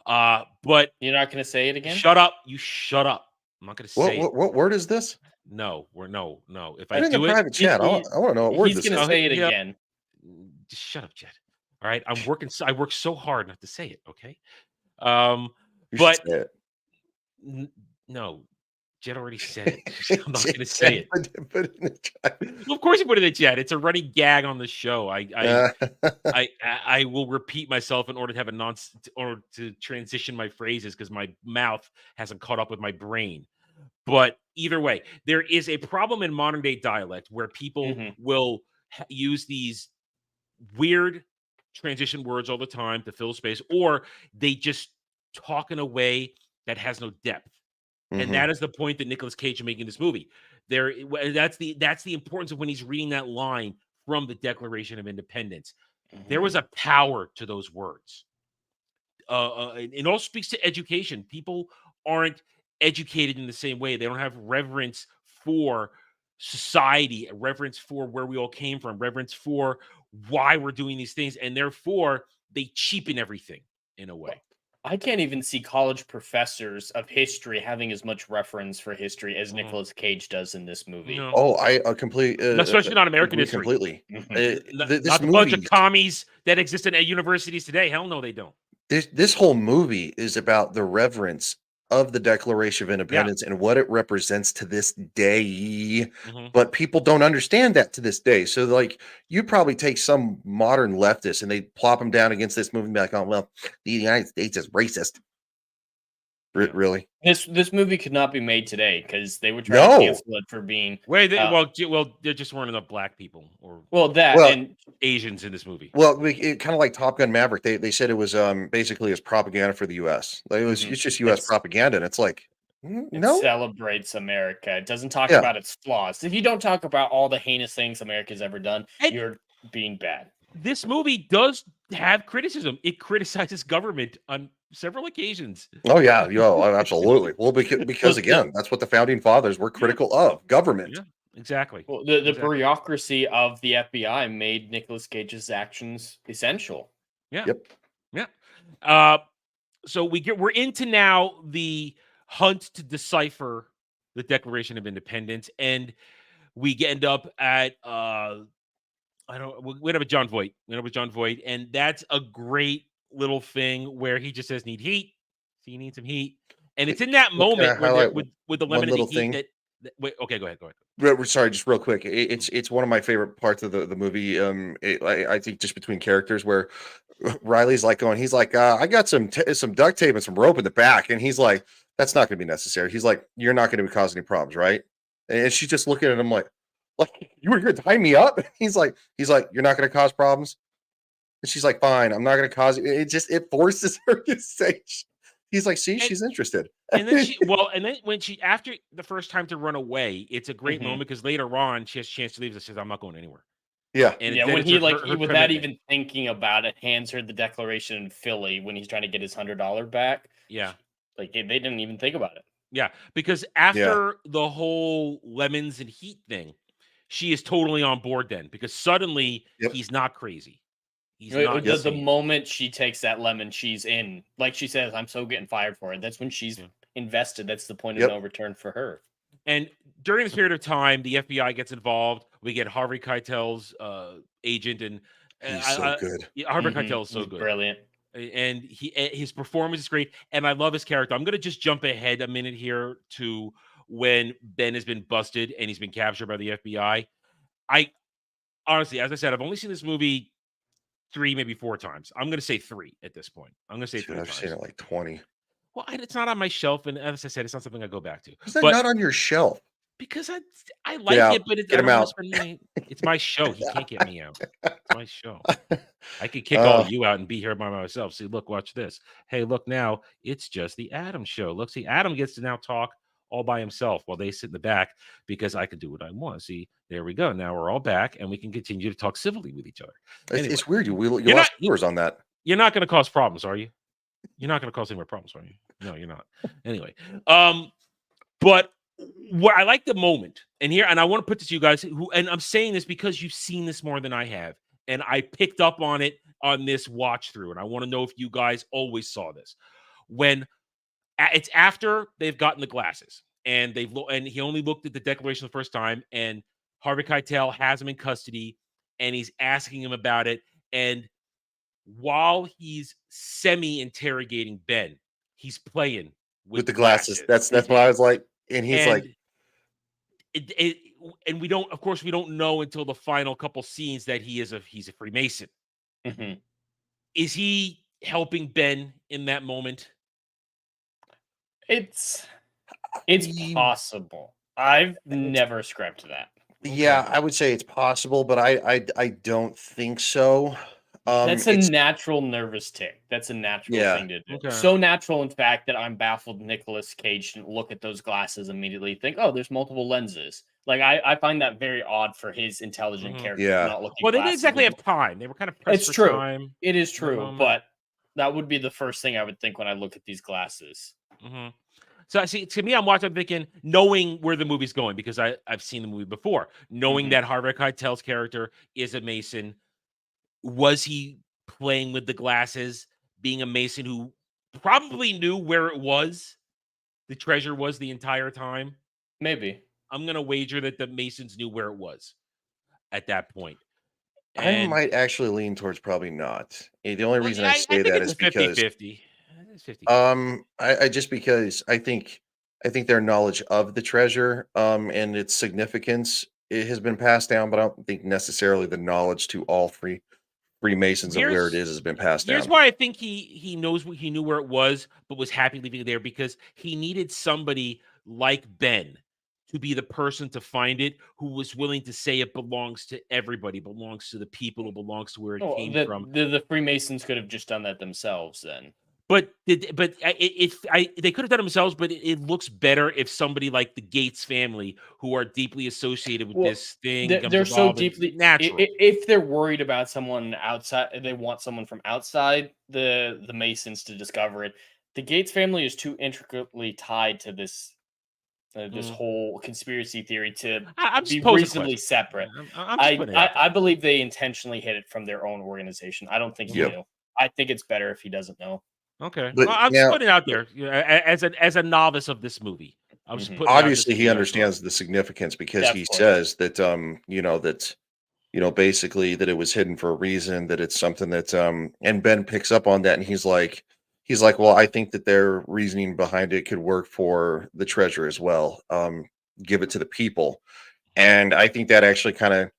But you're not going to say it again? Shut up. You shut up. I'm not going to say it. What word is this? No. If I do it, private chat. I want to know what word this is. He's going to say it again. Just shut up, Jed. All right. I work so hard not to say it. Okay. You but should say it. No, Jed already said it. I'm not going to say it. Put it in the chat. Well, of course you put it in the chat. It's a running gag on the show. I will repeat myself in order to have or to transition my phrases because my mouth hasn't caught up with my brain. But either way, there is a problem in modern day dialect where people will use these weird transition words all the time to fill space, or they just talk in a way that has no depth. And that is the point that Nicolas Cage is making this movie. That's the importance of when he's reading that line from the Declaration of Independence. There was a power to those words. It all speaks to education. People aren't educated in the same way. They don't have reverence for society, reverence for where we all came from, reverence for why we're doing these things, and therefore they cheapen everything in a way. I can't even see college professors of history having as much reference for history as Nicolas Cage does in this movie. No. Oh, I completely, especially not American history. Completely. Not a bunch of commies that exist at universities today. Hell no, they don't. This whole movie is about the reverence of the Declaration of Independence and what it represents to this day. But people don't understand that to this day. So, like, you probably take some modern leftist and they plop them down against this movie and be like, oh, well, the United States is racist. Really? This movie could not be made today because they would try to cancel it for being. Well, there just weren't enough black people or and Asians in this movie. Well, it kind of like Top Gun Maverick. They said it was basically as propaganda for the U.S. Like it's just U.S. propaganda, and it's like it celebrates America. It doesn't talk about its flaws. If you don't talk about all the heinous things America's ever done, you're being bad. This movie does have criticism. It criticizes government on several occasions. Oh yeah, absolutely. Well, because again, that's what the founding fathers were critical of, government. Yeah, exactly. Well, the bureaucracy of the FBI made Nicolas Cage's actions essential. Yeah. Yep. Yeah. So we're into now the hunt to decipher the Declaration of Independence, and we end up at we end up with John Voight. And that's a great little thing where he just says, need heat. So you need some heat. And it's in that moment where with the lemon and the heat wait, okay, go ahead. Sorry, just real quick. It's one of my favorite parts of the movie. I think just between characters where Riley's like he's like, I got some duct tape and some rope in the back. And he's like, that's not going to be necessary. He's like, you're not going to cause any problems, right? And she's just looking at him like you were going to tie me up. He's like, you're not going to cause problems. And she's like, fine, I'm not going to cause it. It forces her to say, he's like, see, she's interested. And then when after the first time to run away, it's a great moment because later on she has a chance to leave and says, I'm not going anywhere. Yeah. And when he without even thinking about it, hands her the Declaration in Philly when he's trying to get his $100 back. Yeah. Like they didn't even think about it. Yeah. Because after the whole lemons and heat thing, she is totally on board then because suddenly he's not crazy. He's not the moment she takes that lemon, she's in. Like she says, I'm so getting fired for it. That's when she's invested. That's the point of no return for her. And during this period of time, the FBI gets involved. We get Harvey Keitel's agent, and he's so good. Harvey Keitel is so good, brilliant, and his performance is great. And I love his character. I'm going to just jump ahead a minute here to when Ben has been busted and he's been captured by the FBI. I honestly, as I said, I've only seen this movie 3, maybe 4 times. I'm going to say 3 at this point. I'm going to say 3 I've seen it like 20. Well, it's not on my shelf, and as I said, it's not something I go back to. Is that not on your shelf? Because I like it, but it's my show. He can't get me out. It's my show. I could kick all of you out and be here by myself. See, look, watch this. Hey, look now. It's just the Adam show. Look, see, Adam gets to now talk all by himself while they sit in the back because I can do what I want. See, there we go. Now we're all back, and we can continue to talk civilly with each other. Anyway, it's weird. You lost viewers on that. You're not going to cause problems, are you? You're not going to cause any more problems, are you? No, you're not. Anyway, but what I like the moment, and I want to put this to you guys, and I'm saying this because you've seen this more than I have, and I picked up on it on this watch through, and I want to know if you guys always saw this. When it's after they've gotten the glasses, and he only looked at the Declaration the first time, and Harvey Keitel has him in custody, and he's asking him about it, and while he's semi-interrogating Ben, he's playing with the glasses. That's what I was like, and he's like, and we don't, of course, we don't know until the final couple scenes that he's a Freemason. Mm-hmm. Is he helping Ben in that moment? It's possible. I've never ascribed to that. Yeah, I would say it's possible, but I don't think so. That's a natural nervous tick. That's a natural thing to do. So natural, in fact, that I'm baffled Nicolas Cage didn't look at those glasses immediately, think, oh, there's multiple lenses. Like, I find that very odd for his intelligent character not looking. Well, they didn't exactly have time. They were kind of pressed for time. It is true, but that would be the first thing I would think when I look at these glasses. Mm-hmm. So I see. To me, I'm thinking, knowing where the movie's going, because I've seen the movie before, knowing that Harvey Keitel's character is a Mason. Was he playing with the glasses, being a Mason who probably knew where the treasure was the entire time? Maybe. I'm gonna wager that the Masons knew where it was at that point. I might actually lean towards probably not. The only reason I say that is because 50-50. I just because I think their knowledge of the treasure and its significance, it has been passed down, but I don't think necessarily the knowledge to all Freemasons of where it is has been passed down. Here's why I think he knows he knew where it was, but was happy leaving it there, because he needed somebody like Ben to be the person to find it, who was willing to say it belongs to everybody, belongs to the people, it belongs to where it came from. The Freemasons could have just done that themselves then. But they could have done it themselves, but it looks better if somebody like the Gates family, who are deeply associated with this thing, they're so deeply natural. If they're worried about someone outside, they want someone from outside the Masons to discover it. The Gates family is too intricately tied to this whole conspiracy theory to be reasonably separate. I believe they intentionally hid it from their own organization. I don't think he knew. I think it's better if he doesn't know. Okay, well, I'm just putting it out there as a novice of this movie. I'm just putting obviously he understands the significance, because he says that basically that it was hidden for a reason, that it's something that and Ben picks up on that, and he's like, well, I think that their reasoning behind it could work for the treasure as well. Give it to the people, and I think that actually kind of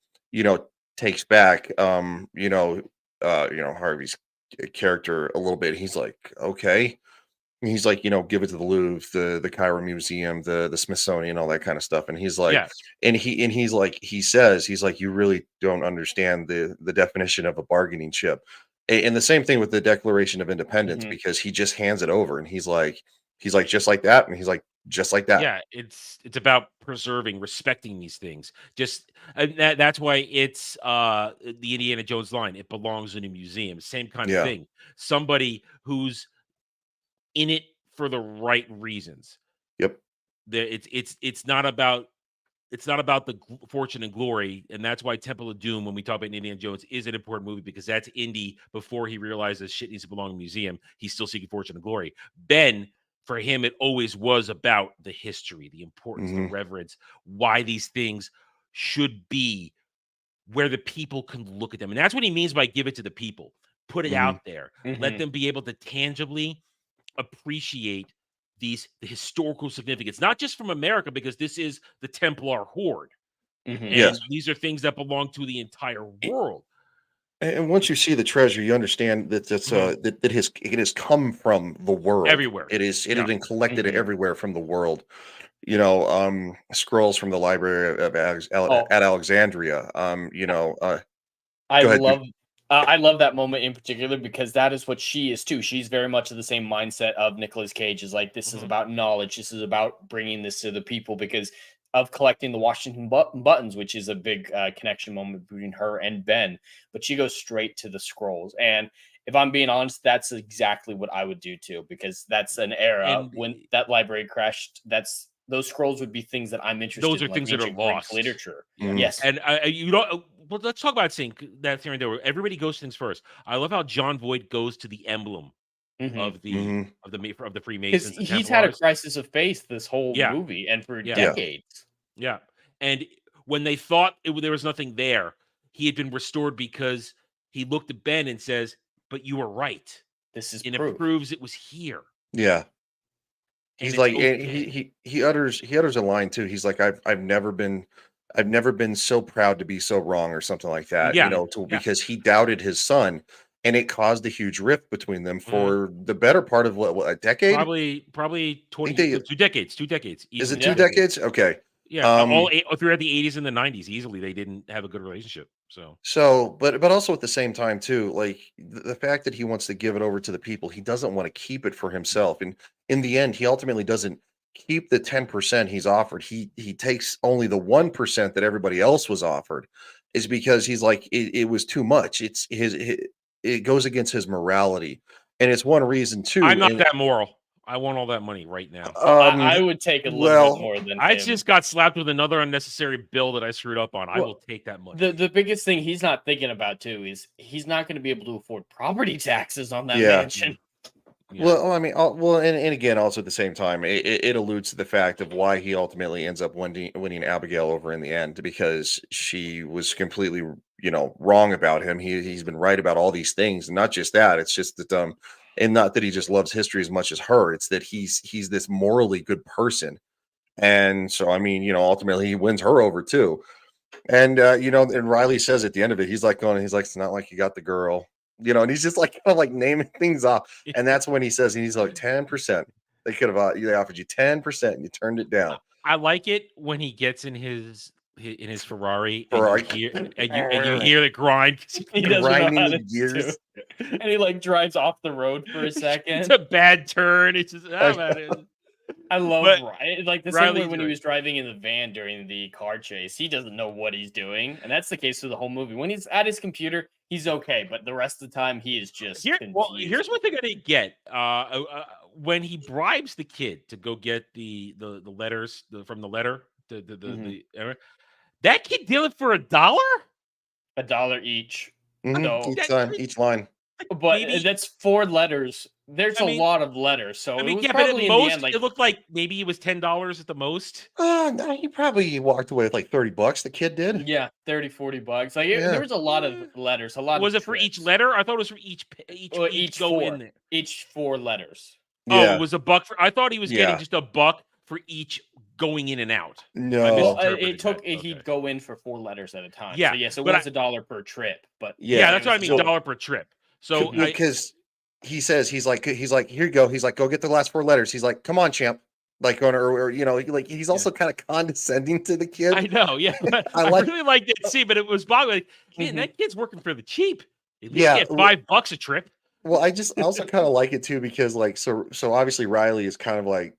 takes back Harvey's character a little bit. He's like, okay, and he's like, give it to the Louvre, the Cairo Museum, the Smithsonian, all that kind of stuff. And he's like, he's like, you really don't understand the definition of a bargaining chip. And the same thing with the Declaration of Independence, because he just hands it over, and he's like, just like that, and he's like, just like that. Yeah, it's about preserving, respecting these things. That's why it's the Indiana Jones line. It belongs in a museum. Same kind of thing. Somebody who's in it for the right reasons. Yep. It's not about the fortune and glory, and that's why Temple of Doom, when we talk about Indiana Jones, is an important movie, because that's Indy before he realizes shit needs to belong in a museum. He's still seeking fortune and glory. Ben, for him, it always was about the history, the importance, the reverence, why these things should be where the people can look at them. And that's what he means by give it to the people. Put it out there. Let them be able to tangibly appreciate the historical significance, not just from America, because this is the Templar Horde. And these are things that belong to the entire world. And once you see the treasure, you understand that it has come from the world. Everywhere. It has been collected everywhere from the world. Scrolls from the library of at Alexandria. I love that moment in particular, because that is what she is too. She's very much of the same mindset of Nicolas Cage. Is like, this is about knowledge. This is about bringing this to the people, because of collecting the Washington buttons, which is a big connection moment between her and Ben. But she goes straight to the scrolls. And if I'm being honest, that's exactly what I would do too, because that's an era when that library crashed. Those scrolls would be things that I'm interested in. Those are things that are lost. Greek literature. Yes. And well, let's talk about that theory there. Everybody goes to things first. I love how John Voight goes to the emblem of the Freemasons. He's had a crisis of faith this whole movie, and for decades. Yeah. And when they thought there was nothing there, he had been restored, because he looked at Ben and says, "But you were right. This is and proof. It proves it was here." Yeah. He's it's like, okay. he utters a line too. He's like, I've never been so proud to be so wrong, or something like that. Yeah, yeah. Because he doubted his son, and it caused a huge rift between them Mhm. for the better part of what, a decade. Probably I think 20, 2 decades, is it easily 2 two decades. decades? Okay. Yeah, all eight, throughout the 80s and the 90s, easily they didn't have a good relationship. So So, but also at the same time too, like the fact that he wants to give it over to the people, he doesn't want to keep it for himself. And in the end, he ultimately doesn't keep the 10% he's offered. He takes only the 1% that everybody else was offered, is because he's like, it was too much. It goes against his morality. And it's one reason I'm too. not And that moral. I want all that money right now. I would take a little bit well, more than I him. just got slapped with another unnecessary bill that I screwed up on. I will take that money. The biggest thing he's not thinking about too is he's not going to be able to afford property taxes on that yeah. mansion. Yeah. Well, I mean, and again, also at the same time, it alludes to the fact of why he ultimately ends up winning Abigail over in the end, because she was completely, wrong about him. He's been right about all these things, and not just that. It's just that, and not that he just loves history as much as her. It's that he's this morally good person, and so I mean, ultimately he wins her over too. And and Riley says at the end of it, he's like, it's not like you got the girl. And he's just like kind of like naming things off. And that's when he says, and he's like, 10%. They could have they offered you 10% and you turned it down. I like it when he gets in his Ferrari, Ferrari. and you hear the grind. He doesn't know Grinding how the to gears. and he like drives off the road for a second. It's a bad turn. It's just I love But Riley. Like the Riley's same way when he right. was driving in the van during the car chase, he doesn't know what he's doing, and that's the case for the whole movie. When he's at his computer, he's okay, but the rest of the time, he is just confused. Here's one thing I didn't get. When he bribes the kid to go get the letters from the letter, that kid dealing for $1? $1 each. Each time, each line. But that's 4 letters. There's a lot of letters, so it was but probably at in most, the end, like it looked like maybe it was $10 at the most. No, he probably walked away with like $30. The kid did. Yeah, $30-$40. Like Yeah. there was a lot of letters. A lot. Was of it for each trips. letter? I thought it was for each go 4. in there. Each 4 letters. Oh, it was $1 for. I thought he was getting Yeah. just $1 for each going in and out. No. Well, it took. He'd go in for 4 letters at a time. Yeah, So yes, it but was $1 per trip. But Yeah, that's what I it was mean. still- $1 per trip. So because he says he's like here you go. He's like, go get the last 4 letters. He's like, come on, champ. Like or like he's also kind of condescending to the kid. I know, yeah. But I really liked that scene, but it was boggling. Man, that kid's working for the cheap. At least get $5 a trip. Well, I also kind of like it too, because like so obviously Riley is kind of like,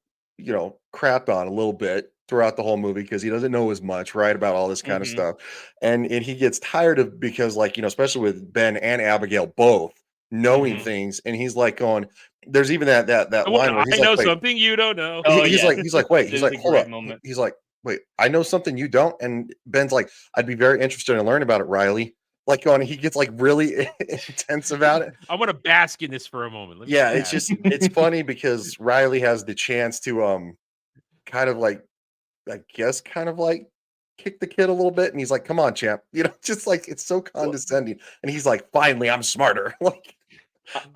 crapped on a little bit throughout the whole movie because he doesn't know as much, right, about all this kind of stuff. And he gets tired of, because like, especially with Ben and Abigail both knowing things, and he's like going, there's even that line where he's I know like, wait, something you don't know. he's like, wait, he's like, hold up. Moment. He's like, wait, I know something you don't. And Ben's like, I'd be very interested in learning about it, Riley. Like he gets like really intense about it. I want to bask in this for a moment. It's funny because Riley has the chance to kind of like, I guess, kind of like kick the kid a little bit, and he's like, come on, champ, just like, it's so condescending. And he's like, finally, I'm smarter. Like,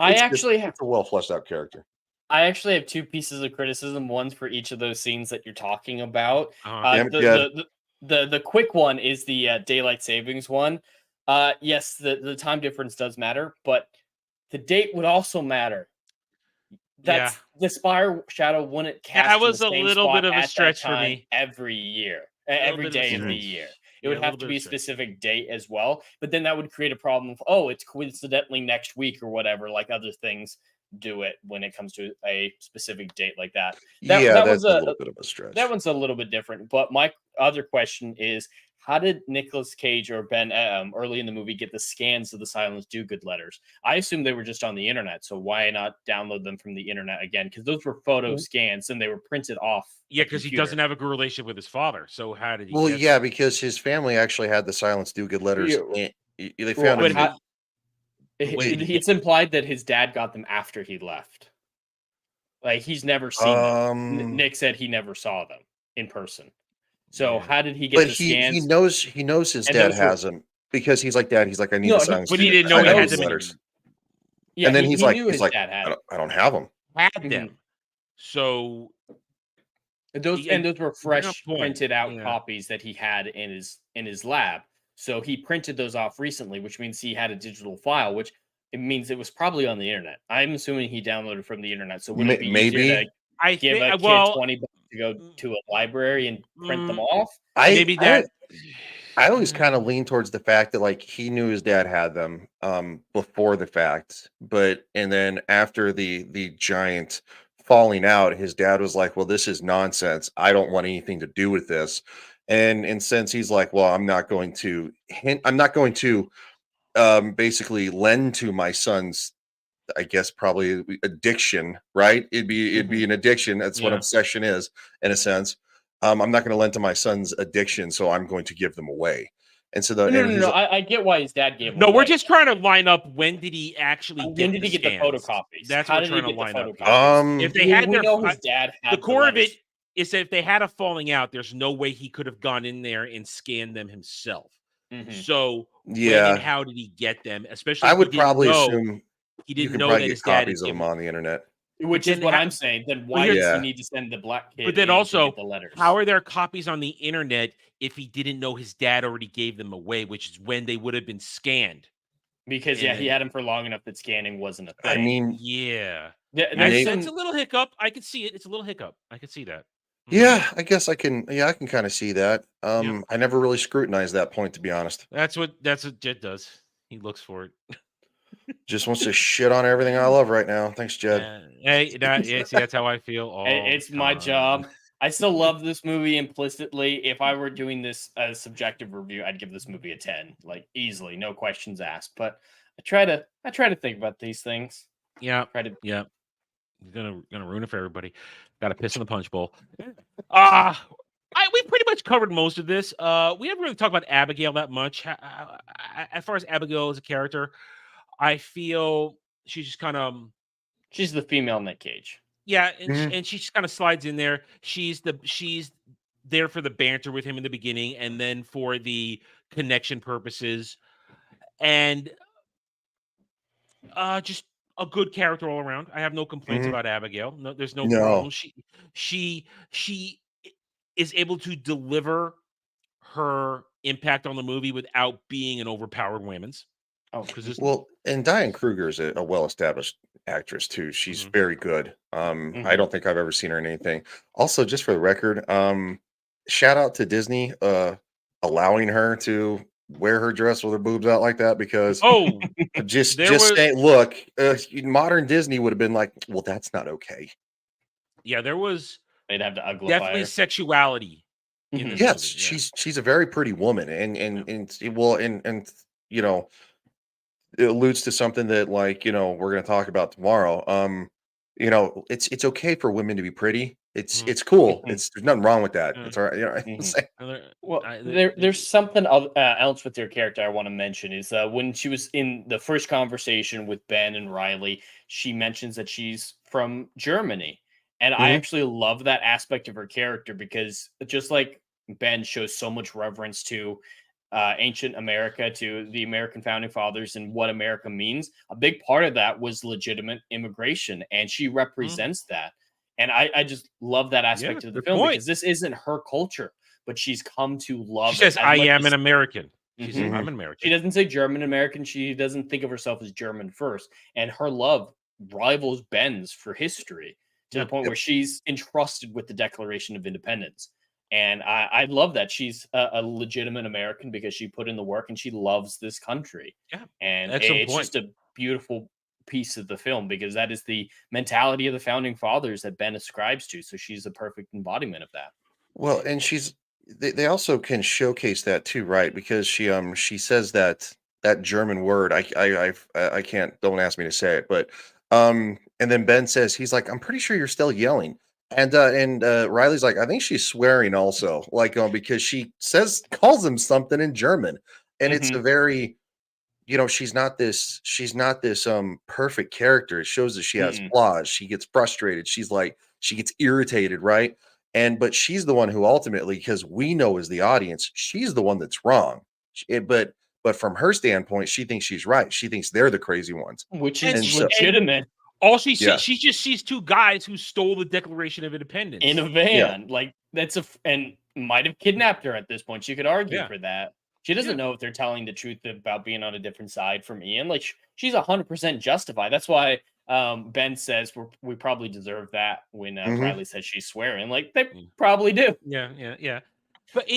it's a well fleshed out character. I actually have 2 pieces of criticism. One's for each of those scenes that you're talking about. The quick one is the daylight savings one. Yes, the time difference does matter, but the date would also matter. That's the Spire Shadow wouldn't cast. That was in a the same little spot bit of a at stretch that for time me. every year, every day of the year. It would a have little to bit be a of stretch. specific date as well, but then that would create a problem of, it's coincidentally next week or whatever, like other things do it when it comes to a specific date like that. That that's was a little bit of a stretch. That one's a little bit different. But my other question is, how did Nicolas Cage or Ben early in the movie get the scans of the Silence Do-Good letters? I assume they were just on the internet, so why not download them from the internet again? Because those were photo scans and they were printed off. Yeah, because he doesn't have a good relationship with his father. So how did he? Well, get yeah, them? because his family actually had the Silence Do-Good letters. They found It's implied that his dad got them after he left. Like, he's never seen them. Nick said he never saw them in person. So how did he get the scans? He knows his dad has them, because he's like, Dad, he's like, I need the Silence. But he didn't know he had them letters. Yeah, and then he's like, I don't have them. Had them. So Those were fresh printed out Yeah. copies that he had in his lab. So he printed those off recently, which means he had a digital file, which it means it was probably on the internet. I'm assuming he downloaded from the internet. So would it be easier to give a kid $20 to go to a library and print them off? I always kind of lean towards the fact that like he knew his dad had them before the fact, and then after the giant falling out, his dad was like, "Well, this is nonsense. I don't want anything to do with this." And since he's like, "Well, I'm not going to basically lend to my son's, I guess probably addiction, right? It'd be an addiction. That's what obsession is, in a sense. I'm not going to lend to my son's addiction, so I'm going to give them away." And so no. I get why his dad gave them No, away. we're just trying to line up when did he actually get when did he get the scans. photocopies? That's How what did we're he trying to get the line up. photocopies? If they had we know his dad had the core of it letters. is that if they had a falling out, there's no way he could have gone in there and scanned them himself. So when and how did he get them? Especially I if would he didn't probably know, assume he you didn't can know probably that get his dad had copies of them given. on the internet. Which is what I'm saying. Then why does he need to send the black kid? But then in to also, get the letters? how are there copies on the internet if he didn't know his dad already gave them away, which is when they would have been scanned? Because he had him for long enough that scanning wasn't a thing. I mean, it's a little hiccup. I could see it. It's a little hiccup. I could see that. Yeah, I guess I can. Yeah, I can kind of see that. I never really scrutinized that point, to be honest. That's what Jed does. He looks for it. Just wants to shit on everything I love right now. Thanks, Jed. Hey, see, that's how I feel. It's my job. I still love this movie implicitly. If I were doing this as a subjective review, I'd give this movie a 10, like easily, no questions asked. But I try to think about these things. Yeah. Yeah. You're gonna ruin it for everybody. Got to piss in the punch bowl. We pretty much covered most of this. We haven't really talked about Abigail that much. As far as Abigail as a character, I feel she's just kind of she's the female Nick Cage. Yeah, and she just kind of slides in there. She's there for the banter with him in the beginning, and then for the connection purposes, and just a good character all around. I have no complaints about Abigail. No, there's no problem. She is able to deliver her impact on the movie without being an overpowered women's. And Diane Kruger is a well-established actress too. She's very good. I don't think I've ever seen her in anything. Also, just for the record, shout out to Disney allowing her to wear her dress with her boobs out like that, because look, modern Disney would have been like, well, that's not okay. Yeah, they'd have to uglify definitely her. Sexuality in this Yes, movie. she's a very pretty woman, and you know, it alludes to something that, like, you know, we're going to talk about tomorrow. You know, it's okay for women to be pretty. It's cool. There's nothing wrong with that. It's all right. You know, Well, there's something else with your character I want to mention is when she was in the first conversation with Ben and Riley, she mentions that she's from Germany. And I actually love that aspect of her character, because just like Ben shows so much reverence to ancient America, to the American founding fathers and what America means, a big part of that was legitimate immigration. And she represents that. And I just love that aspect of the film, because this isn't her culture, but she's come to love it. She says, I am an American. She says, I'm an American. She doesn't say German American. She doesn't think of herself as German first. And her love rivals Ben's for history, to the point where she's entrusted with the Declaration of Independence. And I love that she's a legitimate American, because she put in the work and she loves this country. Yeah. And it's just a beautiful piece of the film, because that is the mentality of the founding fathers that Ben ascribes to. So she's a perfect embodiment of that. Well, and they also can showcase that too, right? Because she says that German word, I can't, don't ask me to say it, but and then Ben says, he's like, I'm pretty sure you're still yelling. And Riley's like, I think she's swearing also, like, because she calls him something in German. And it's a very, you know, she's not this perfect character. It shows that she has flaws. She gets frustrated. She gets irritated, right? But she's the one who ultimately, because we know as the audience, she's the one that's wrong. But from her standpoint, she thinks she's right. She thinks they're the crazy ones, which is legitimate. All she Yeah. sees, she just sees two guys who stole the Declaration of Independence in a van. Like that's and might have kidnapped her at this point. She could argue Yeah. for that. She doesn't know if they're telling the truth about being on a different side from Ian. Like she's 100% justified. That's why Ben says we probably deserve that when Riley says she's swearing. Like they probably do. Yeah. But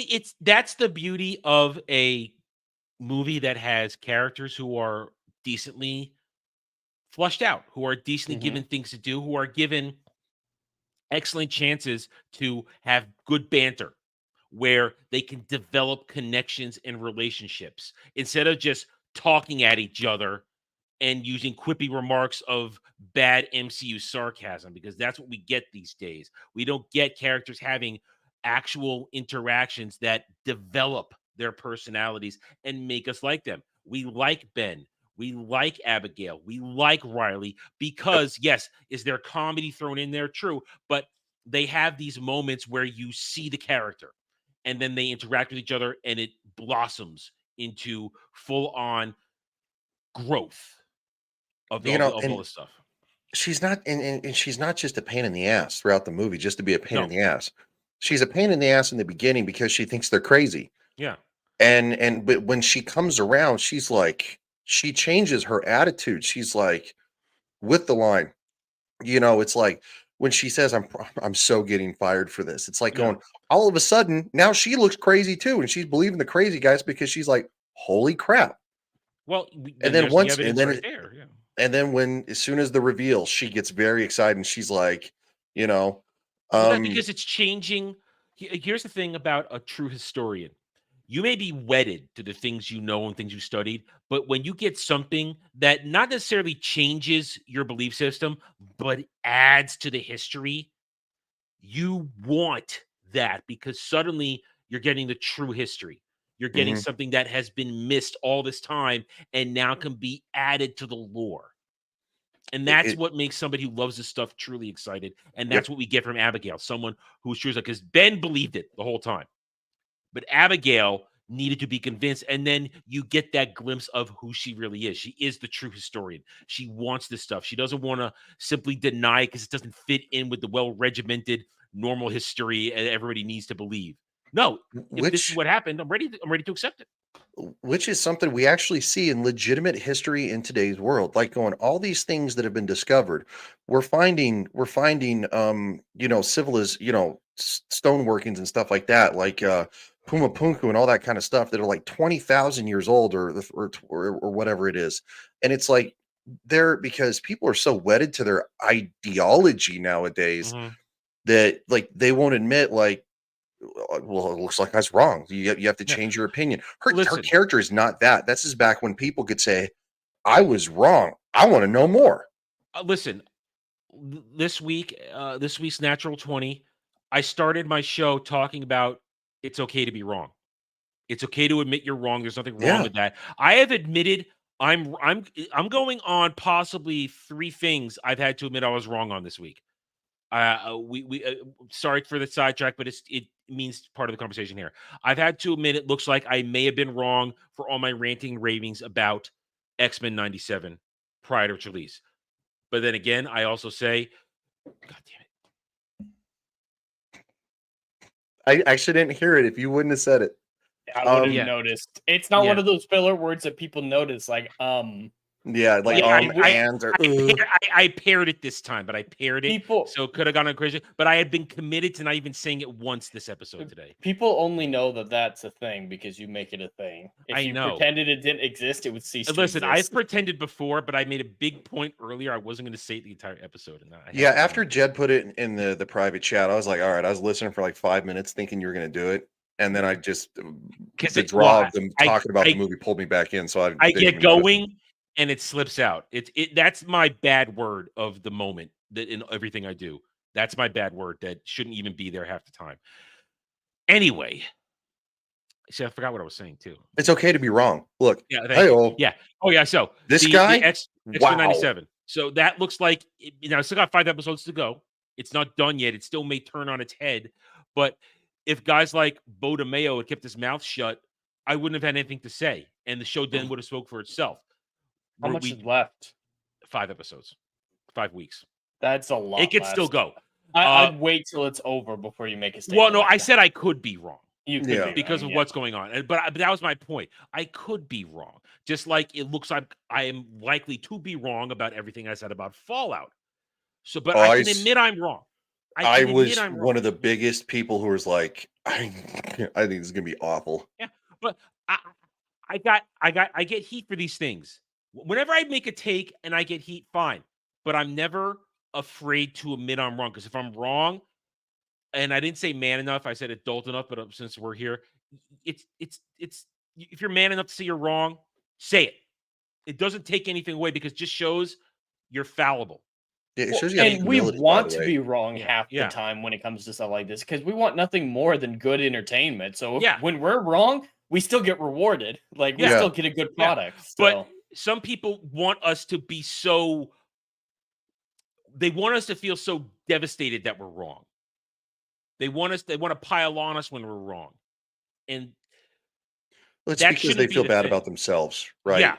that's the beauty of a movie that has characters who are decently flushed out, who are decently given things to do, who are given excellent chances to have good banter, where they can develop connections and relationships instead of just talking at each other and using quippy remarks of bad MCU sarcasm, because that's what we get these days. We don't get characters having actual interactions that develop their personalities and make us like them. We like Ben. We like Abigail. We like Riley because, yes, is there comedy thrown in there? True. But they have these moments where you see the character and then they interact with each other and it blossoms into full-on growth of all this stuff. She's not, and she's not just a pain in the ass throughout the movie, just to be a pain in the ass. She's a pain in the ass in the beginning because she thinks they're crazy. Yeah. But when she comes around, she's like, she changes her attitude. She's like, with the line, it's like when she says, I'm so getting fired for this. It's like going, all of a sudden, now she looks crazy too. And she's believing the crazy guys because she's like, holy crap. Well, and then once, the and then as soon as the reveal, she gets very excited and she's like, well, because it's changing. Here's the thing about a true historian. You may be wedded to the things you know and things you studied, but when you get something that not necessarily changes your belief system, but adds to the history, you want that because suddenly you're getting the true history. You're getting something that has been missed all this time and now can be added to the lore. And that's what makes somebody who loves this stuff truly excited. And that's what we get from Abigail, someone who's true, because Ben believed it the whole time. But Abigail needed to be convinced, and then you get that glimpse of who she really is. She is the true historian. She wants this stuff. She doesn't want to simply deny it because it doesn't fit in with the well-regimented normal history and everybody needs to believe. No, if this is what happened, I'm ready to accept it. Which is something we actually see in legitimate history in today's world. Like going, all these things that have been discovered, we're finding stone workings and stuff like that, like Puma Punku and all that kind of stuff that are like 20,000 years old or whatever it is. And it's like because people are so wedded to their ideology nowadays that like they won't admit like, well, it looks like I was wrong. You have to change your opinion. Her character is not that. This is back when people could say, I was wrong. I want to know more. Listen, this week's Natural 20, I started my show talking about it's okay to be wrong. It's okay to admit you're wrong. There's nothing wrong with that. I have admitted I'm going on possibly 3 things I've had to admit I was wrong on this week. Sorry for the sidetrack, but it means part of the conversation here. I've had to admit it looks like I may have been wrong for all my ranting ravings about X-Men 97 prior to its release. But then again, I also say, God damn it. I actually didn't hear it if you wouldn't have said it. I wouldn't have noticed. It's not one of those filler words that people notice, like I paired it this time, but I paired it so it could have gone on crazy. But I had been committed to not even saying it once this episode today. People only know that that's a thing because you make it a thing. If you pretended it didn't exist, it would cease to exist. I've pretended before, but I made a big point earlier. I wasn't going to say it the entire episode. And after Jed put it in the private chat, I was like, all right, I was listening for like 5 minutes thinking you were going to do it. And then I just, the draw of them talking about the movie pulled me back in. So I get going. And it slips out. That's my bad word of the moment that in everything I do. That's my bad word that shouldn't even be there half the time. Anyway, see, I forgot what I was saying too. It's okay to be wrong. Look, So this guy, X-Men 97. So that looks like I still got 5 episodes to go. It's not done yet. It still may turn on its head. But if guys like Bo DeMeo had kept his mouth shut, I wouldn't have had anything to say, and the show then would have spoke for itself. How much is left? 5 episodes. 5 weeks. That's a lot. It could less. still go. I'd wait till it's over before you make a statement. Well, no, like I that. said I could be wrong. You could be because wrong, of yeah. what's going on. But that was my point. I could be wrong. Just like it looks like I am likely to be wrong about everything I said about Fallout. So, but I can admit I'm wrong. I was one of the biggest people who was like, I think this is gonna be awful. Yeah, but I get heat for these things. Whenever I make a take and I get heat, fine. But I'm never afraid to admit I'm wrong. Because if I'm wrong, and I didn't say man enough, I said adult enough. But since we're here, it's if you're man enough to say you're wrong, say it. It doesn't take anything away because it just shows you're fallible. Yeah, it Well, shows you have and we humility, by want the to way. be wrong half the time when it comes to stuff like this because we want nothing more than good entertainment. So when we're wrong, we still get rewarded. Like we still get a good product. But some people want us to be so. They want us to feel so devastated that we're wrong. They want to pile on us when we're wrong. And Well, it's that because they shouldn't be feel the bad thing. about themselves, right? Yeah,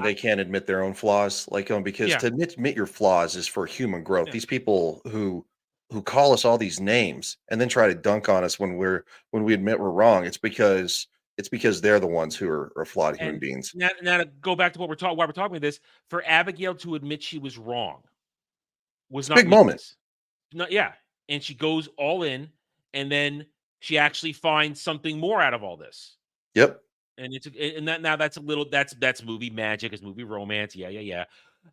they can't admit their own flaws. Because to admit your flaws is for human growth. These people who call us all these names and then try to dunk on us when we admit we're wrong, it's because they're the ones who are flawed human beings. Now to go back to what we're talking, why we're talking about this, for Abigail to admit she was wrong was not Big moment. And she goes all in, and then she actually finds something more out of all this. Yep. And that's a little that's movie magic, it's movie romance, yeah.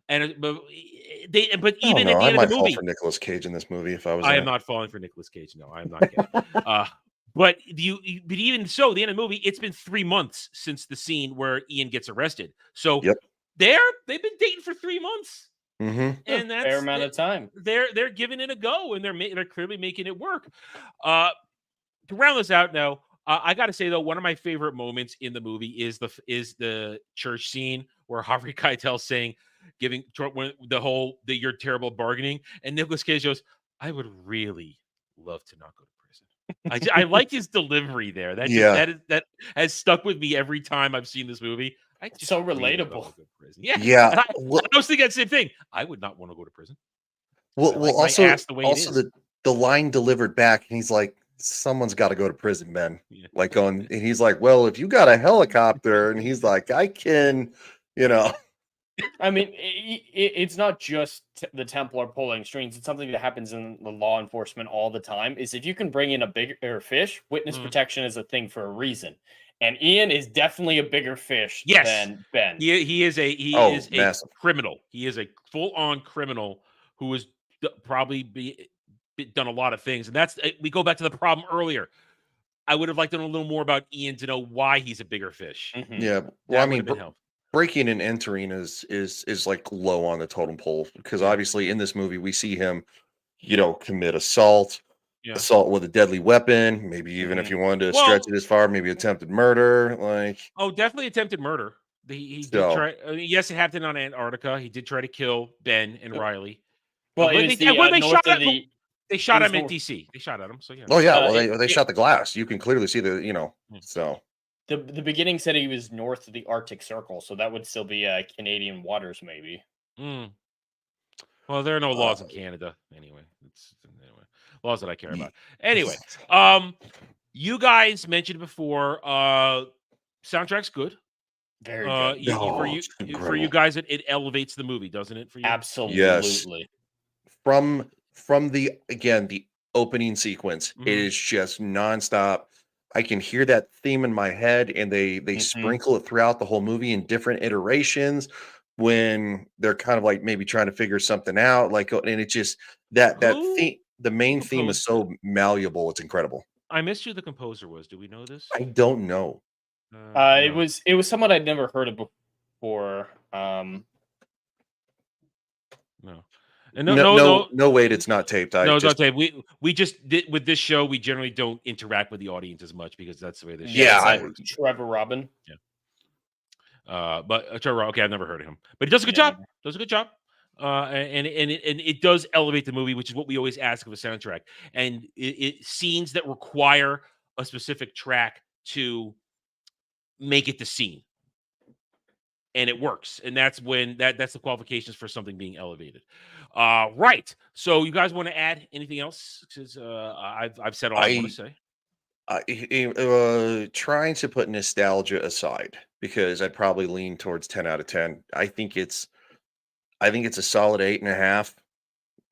And but even at the I end of the might fall movie, for Nicolas Cage in this movie if I was. I in am it. not falling for Nicolas Cage. No, I am not yet. But even so, the end of the movie, it's been 3 months since the scene where Ian gets arrested. So they've been dating for 3 months. Mm-hmm. And that's fair amount of time. They're giving it a go, and they're clearly making it work. To round this out now, I got to say though, one of my favorite moments in the movie is the church scene where Harvey Keitel's saying, you're terrible bargaining, and Nicolas Cage goes, "I would really love to not go to prison." I like his delivery there. That has stuck with me every time I've seen this movie. So relatable. Yeah. I was thinking the same thing. I would not want to go to prison. Also the line delivered back, and he's like, "Someone's got to go to prison, Ben." And he's like, "Well, if you got a helicopter," and he's like, "I can," I mean, it's not just the Templar pulling strings. It's something that happens in the law enforcement all the time. Is if you can bring in a bigger fish, witness protection is a thing for a reason. And Ian is definitely a bigger fish than Ben. He is a criminal. He is a full-on criminal who has probably done a lot of things. And we go back to the problem earlier. I would have liked to know a little more about Ian to know why he's a bigger fish. Mm-hmm. Yeah. Well, I mean, breaking and entering is like low on the totem pole because obviously in this movie we see him, commit assault with a deadly weapon. Maybe even if you wanted to stretch it as far, maybe attempted murder. Definitely attempted murder. He did try. Yes, it happened on Antarctica. He did try to kill Ben and Riley. Well, they shot him in DC. They shot at him. So yeah. Oh yeah. Well, they shot the glass. You can clearly see so. The beginning said he was north of the Arctic Circle, so that would still be Canadian waters, maybe. Well, there are no laws in Canada anyway. Laws that I care about. Anyway, you guys mentioned before, soundtrack's good. Very good. For you guys, it elevates the movie, doesn't it? For you, absolutely. Yes. From the opening sequence, it is just nonstop. I can hear that theme in my head, and they sprinkle it throughout the whole movie in different iterations when they're kind of like maybe trying to figure something out. And it's just that theme. The main theme is so malleable; it's incredible. I missed who the composer was. Do we know this? I don't know. It was someone I'd never heard of before. No. And no, wait, it's not taped. It's not taped. We just did with this show. We generally don't interact with the audience as much because that's the way this show works. Trevor Robin. Yeah. But Trevor, okay, I've never heard of him, but he does a good job. And it does elevate the movie, which is what we always ask of a soundtrack. And it scenes that require a specific track to make it the scene. and it works. And that's when that's the qualifications for something being elevated. Right. So you guys want to add anything else? Because I've said all I want to say. Trying to put nostalgia aside, because I'd probably lean towards 10 out of 10. I think it's a solid 8.5,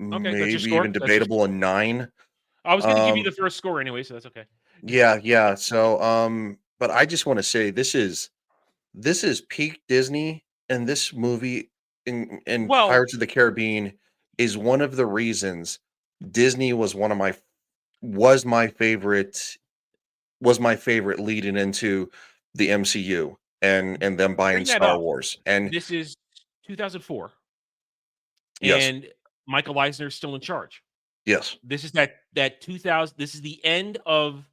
Okay, that's your maybe score. even debatable a 9. I was going to give you the first score anyway, so that's okay. Yeah. So, but I just want to say this is peak Disney, and this movie in Pirates of the Caribbean is one of the reasons Disney was my favorite leading into the MCU and them buying Star Wars. And this is 2004. Yes. And Michael Eisner is still in charge. Yes. This is that 2000. This is the end of.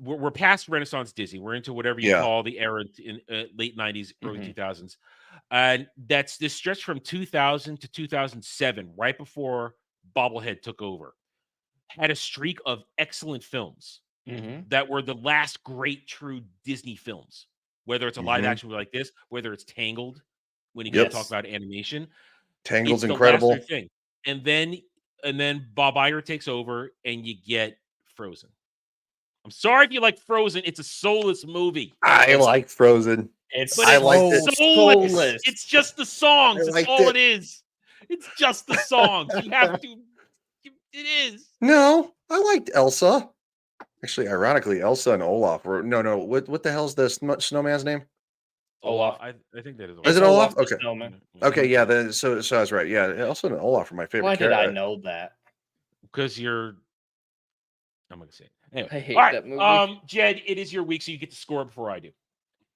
We're past Renaissance Disney. We're into whatever you call the era in late 90s, early 2000s. And that's this stretch from 2000 to 2007, right before Bobblehead took over. Had a streak of excellent films that were the last great true Disney films. Whether it's a live action movie like this, whether it's Tangled, when you talk about animation. Tangled's it's incredible. The last thing. And then Bob Iger takes over and you get Frozen. I'm sorry if you like Frozen. It's a soulless movie. I like Frozen. I like soulless. It's just the songs. That's all it is. It's just the songs. You have to. It is. No, I liked Elsa. Actually, ironically, Elsa and Olaf were no. What the hell's the snowman's name? Olaf. I think that is. Is it Olaf? the Okay. snowman. Okay. Yeah. So I was right. Yeah. Elsa and Olaf are my favorite. Why did I know that? Because I'm going to say it. Anyway. I hate All right, that movie. Jed, it is your week, so you get to score before I do.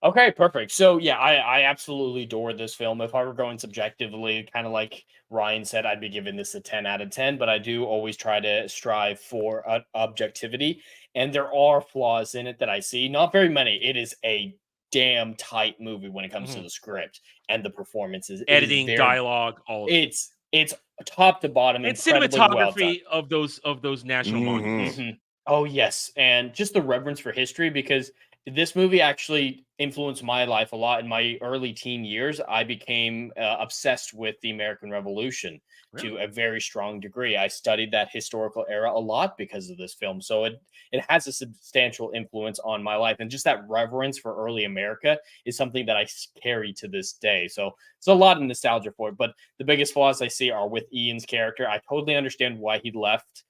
Okay, perfect. So yeah, I absolutely adore this film. If I were going subjectively, kind of like Ryan said, I'd be giving this a 10 out of 10, but I do always try to strive for objectivity. And there are flaws in it that I see. Not very many. It is a damn tight movie when it comes to the script and the performances. Editing, dialogue, all of it. It's top to bottom. And incredibly cinematography well done. of those national monuments. Oh, yes. And just the reverence for history, because this movie actually influenced my life a lot. In my early teen years, I became obsessed with the American Revolution to a very strong degree. I studied that historical era a lot because of this film. So it has a substantial influence on my life. And just that reverence for early America is something that I carry to this day. So it's a lot of nostalgia for it. But the biggest flaws I see are with Ian's character. I totally understand why he left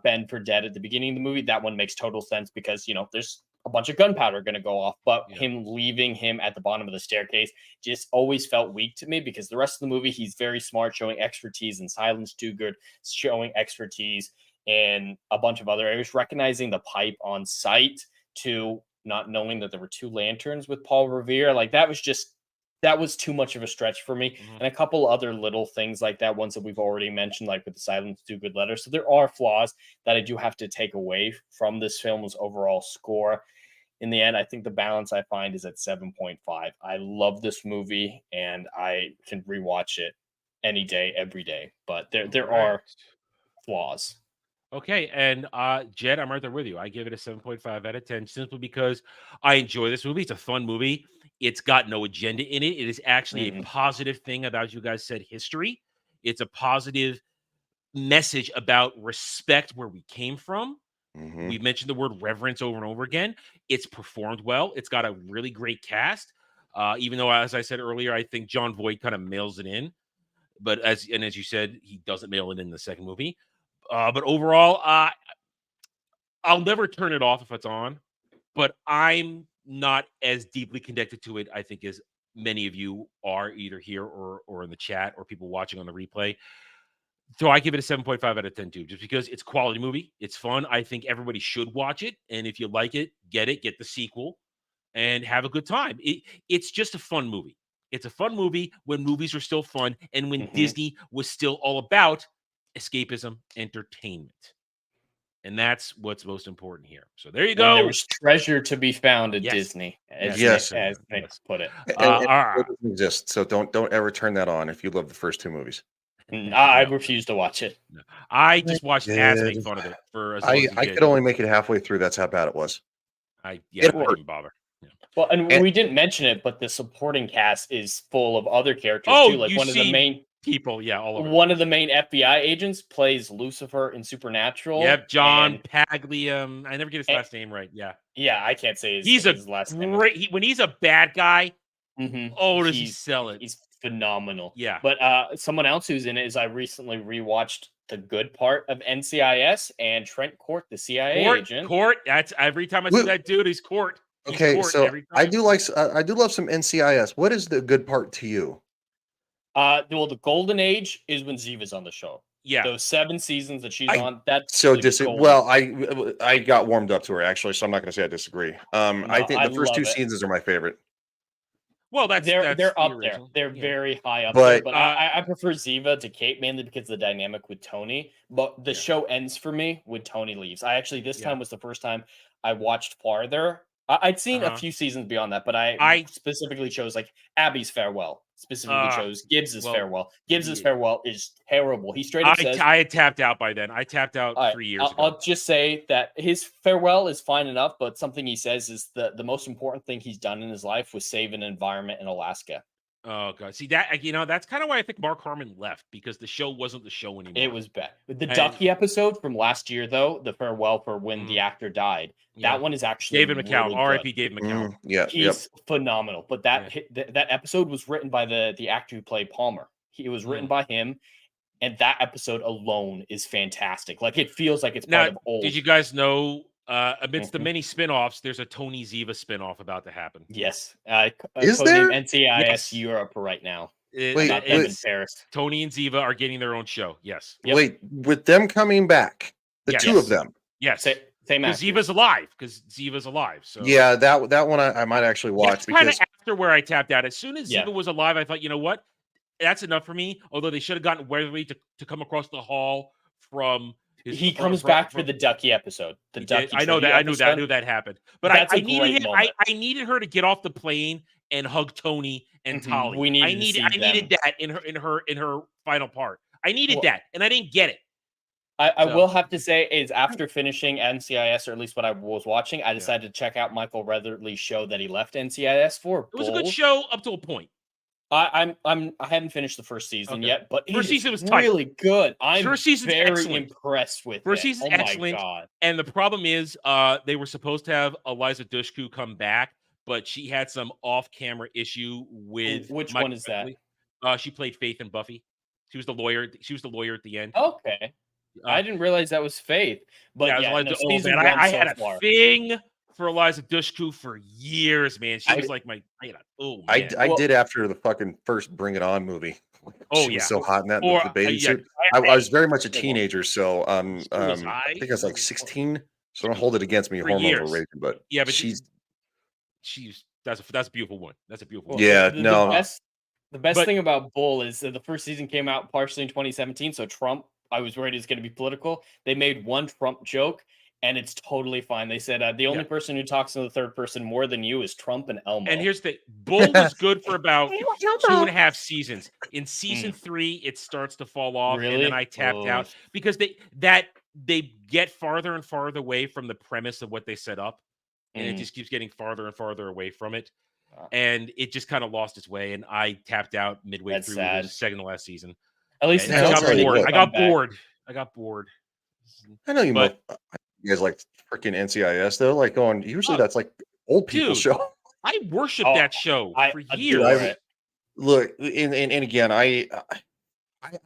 Ben for dead at the beginning of the movie. That one makes total sense because, there's a bunch of gunpowder going to go off, but him leaving him at the bottom of the staircase just always felt weak to me, because the rest of the movie, he's very smart, showing expertise in silence, too good, showing expertise in a bunch of other areas, recognizing the pipe on sight, to not knowing that there were 2 lanterns with Paul Revere. Like that was too much of a stretch for me. And a couple other little things like that, ones that we've already mentioned, like with the silence, too good letter. So there are flaws that I do have to take away from this film's overall score. In the end, I think the balance I find is at 7.5. I love this movie and I can rewatch it any day, every day. But there are flaws. Okay, and Jed, I'm right there with you. I give it a 7.5 out of 10 simply because I enjoy this movie. It's a fun movie. It's got no agenda in it. It is actually a positive thing about, you guys said, history. It's a positive message about respect where we came from. We've mentioned the word reverence over and over again. It's performed well. It's got a really great cast. Even though, as I said earlier, I think John Voight kind of mails it in. But as you said, he doesn't mail it in the second movie. But overall, I'll never turn it off if it's on. But I'm not as deeply connected to it, I think, as many of you are, either here or in the chat or people watching on the replay. So I give it a 7.5 out of 10 too, just because it's a quality movie. It's fun. I think everybody should watch it. And if you like it, get the sequel and have a good time. It's just a fun movie. It's a fun movie when movies were still fun and when Disney was still all about escapism, entertainment. And that's what's most important here. So there you go. There was treasure to be found at Disney, as they put it. It doesn't exist. So don't ever turn that on if you love the first 2 movies. I refuse to watch it. No. I just watched ads make fun of it for. I could only make it halfway through. That's how bad it was. It didn't bother. Yeah. Well, and And- we didn't mention it, but the supporting cast is full of other characters Oh, too. Like you one of the see main people, yeah, all over. one of the main FBI agents plays Lucifer in Supernatural. Yep, John and- Paglium. I never get his and- last name right. Yeah, Yeah, I can't say he's his a last name. great. When he's a bad guy, Mhm. oh, does he sell it? He's phenomenal. Yeah. But someone else who's in it is I recently rewatched The Good Part of NCIS and Trent Court, the CIA agent. Court. That's every time I see that dude, he's Court. He's Okay, Court so every time. I do love some NCIS. What is the good part to you? Well, the golden age is when Ziva's on the show. Yeah. Those 7 seasons that she's on. That's So the golden- well, I got warmed up to her actually, so I'm not going to say I disagree. I think I the first love 2 it. seasons are my favorite. Well, that's they're the up there. original. They're Yeah. very high up But- there. But I prefer Ziva to Kate mainly because of the dynamic with Tony. But the show ends for me when Tony leaves. I actually this time was the first time I watched farther. I'd seen a few seasons beyond that, but I specifically chose like Abby's farewell. Specifically chose Gibbs's farewell. Gibbs's farewell is terrible. He straight up says, I had tapped out by then. I tapped out 3 years ago. I'll just say that his farewell is fine enough, but something he says is the most important thing he's done in his life was save an environment in Alaska. Oh god, see that that's kind of why I think Mark Harmon left because the show wasn't the show anymore. It was bad. The Ducky episode from last year, though, the farewell for when the actor died, that one is actually David McCown. really R.I.P. good. David McCown. Yeah, He's phenomenal. But that that episode was written by the actor who played Palmer. It was written by him, and that episode alone is fantastic. Like it feels like it's part of old. Did you guys know? Amidst the many spin-offs, there's a Tony Ziva spin-off about to happen. Yes. Is there? NCIS Yes. Europe right now. Wait, About them in Paris. Tony and Ziva are getting their own show. Yes. Wait, with them coming back, the Yes. 2 of them. Yes. Same Because actor. Ziva's alive. Because Ziva's alive. So Yeah, that one I might actually watch that's kind of because after where I tapped out. As soon as Yeah. Ziva was alive, I thought, you know what? That's enough for me. Although they should have gotten Weatherly to come across the hall from. He comes back for the Ducky episode. The Ducky. I know that. trivia I knew that. I episode. knew that happened. But That's I a needed great him. moment. I needed her to get off the plane and hug Tony and Tolly. We needed I to needed. see I needed them. that in her final part. I needed Well- that, and I didn't get it. I So- will have to say is after finishing NCIS, or at least what I was watching, I decided to check out Michael Weatherly's show that he left NCIS for. It was a good Bull. show up to a point. I haven't finished the first season Okay. yet, but First it season is was tight. really good. I'm First season's very excellent. impressed with First it. season's Oh my excellent. god. And the problem is, they were supposed to have Eliza Dushku come back, but she had some off-camera issue with Which Mike one is that? Weatherly. She played Faith in Buffy. She was the lawyer. She was the lawyer at the end. Okay. I didn't realize that was Faith. But it was yeah, Eliza- no, oh, season man, one I so had a far. thing for Eliza Dushku for years, man. She was like my. Oh, man. I did after the fucking first Bring It On movie. Oh, She was yeah. so hot in that Or, the bathing yeah, suit. I was very much a teenager, so was I I. think I was like 16. So don't hold it against me, For hormonal years. raging, but Yeah, but she's that's a beautiful one. That's a beautiful one. Yeah, The no. best But- thing about Bull is that the first season came out partially in 2017. So Trump, I was worried is going to be political. They made one Trump joke, and it's totally fine. They said the only person who talks in the third person more than you is Trump and Elmo. And here's the Bull was good for about 2.5 seasons. In season 3, it starts to fall off, and Really? then I tapped out because they get farther and farther away from the premise of what they set up, and it just keeps getting farther and farther away from it. And it just kind of lost its way, and I tapped out midway That's through sad. the second to last season. At least And it's I not got really bored. good I got comeback. bored. I got bored. I know you But- you guys like freaking NCIS though. Like going usually Oh, that's like old people dude. show. I worship Oh, that show I for adore years. it. Look, and again, I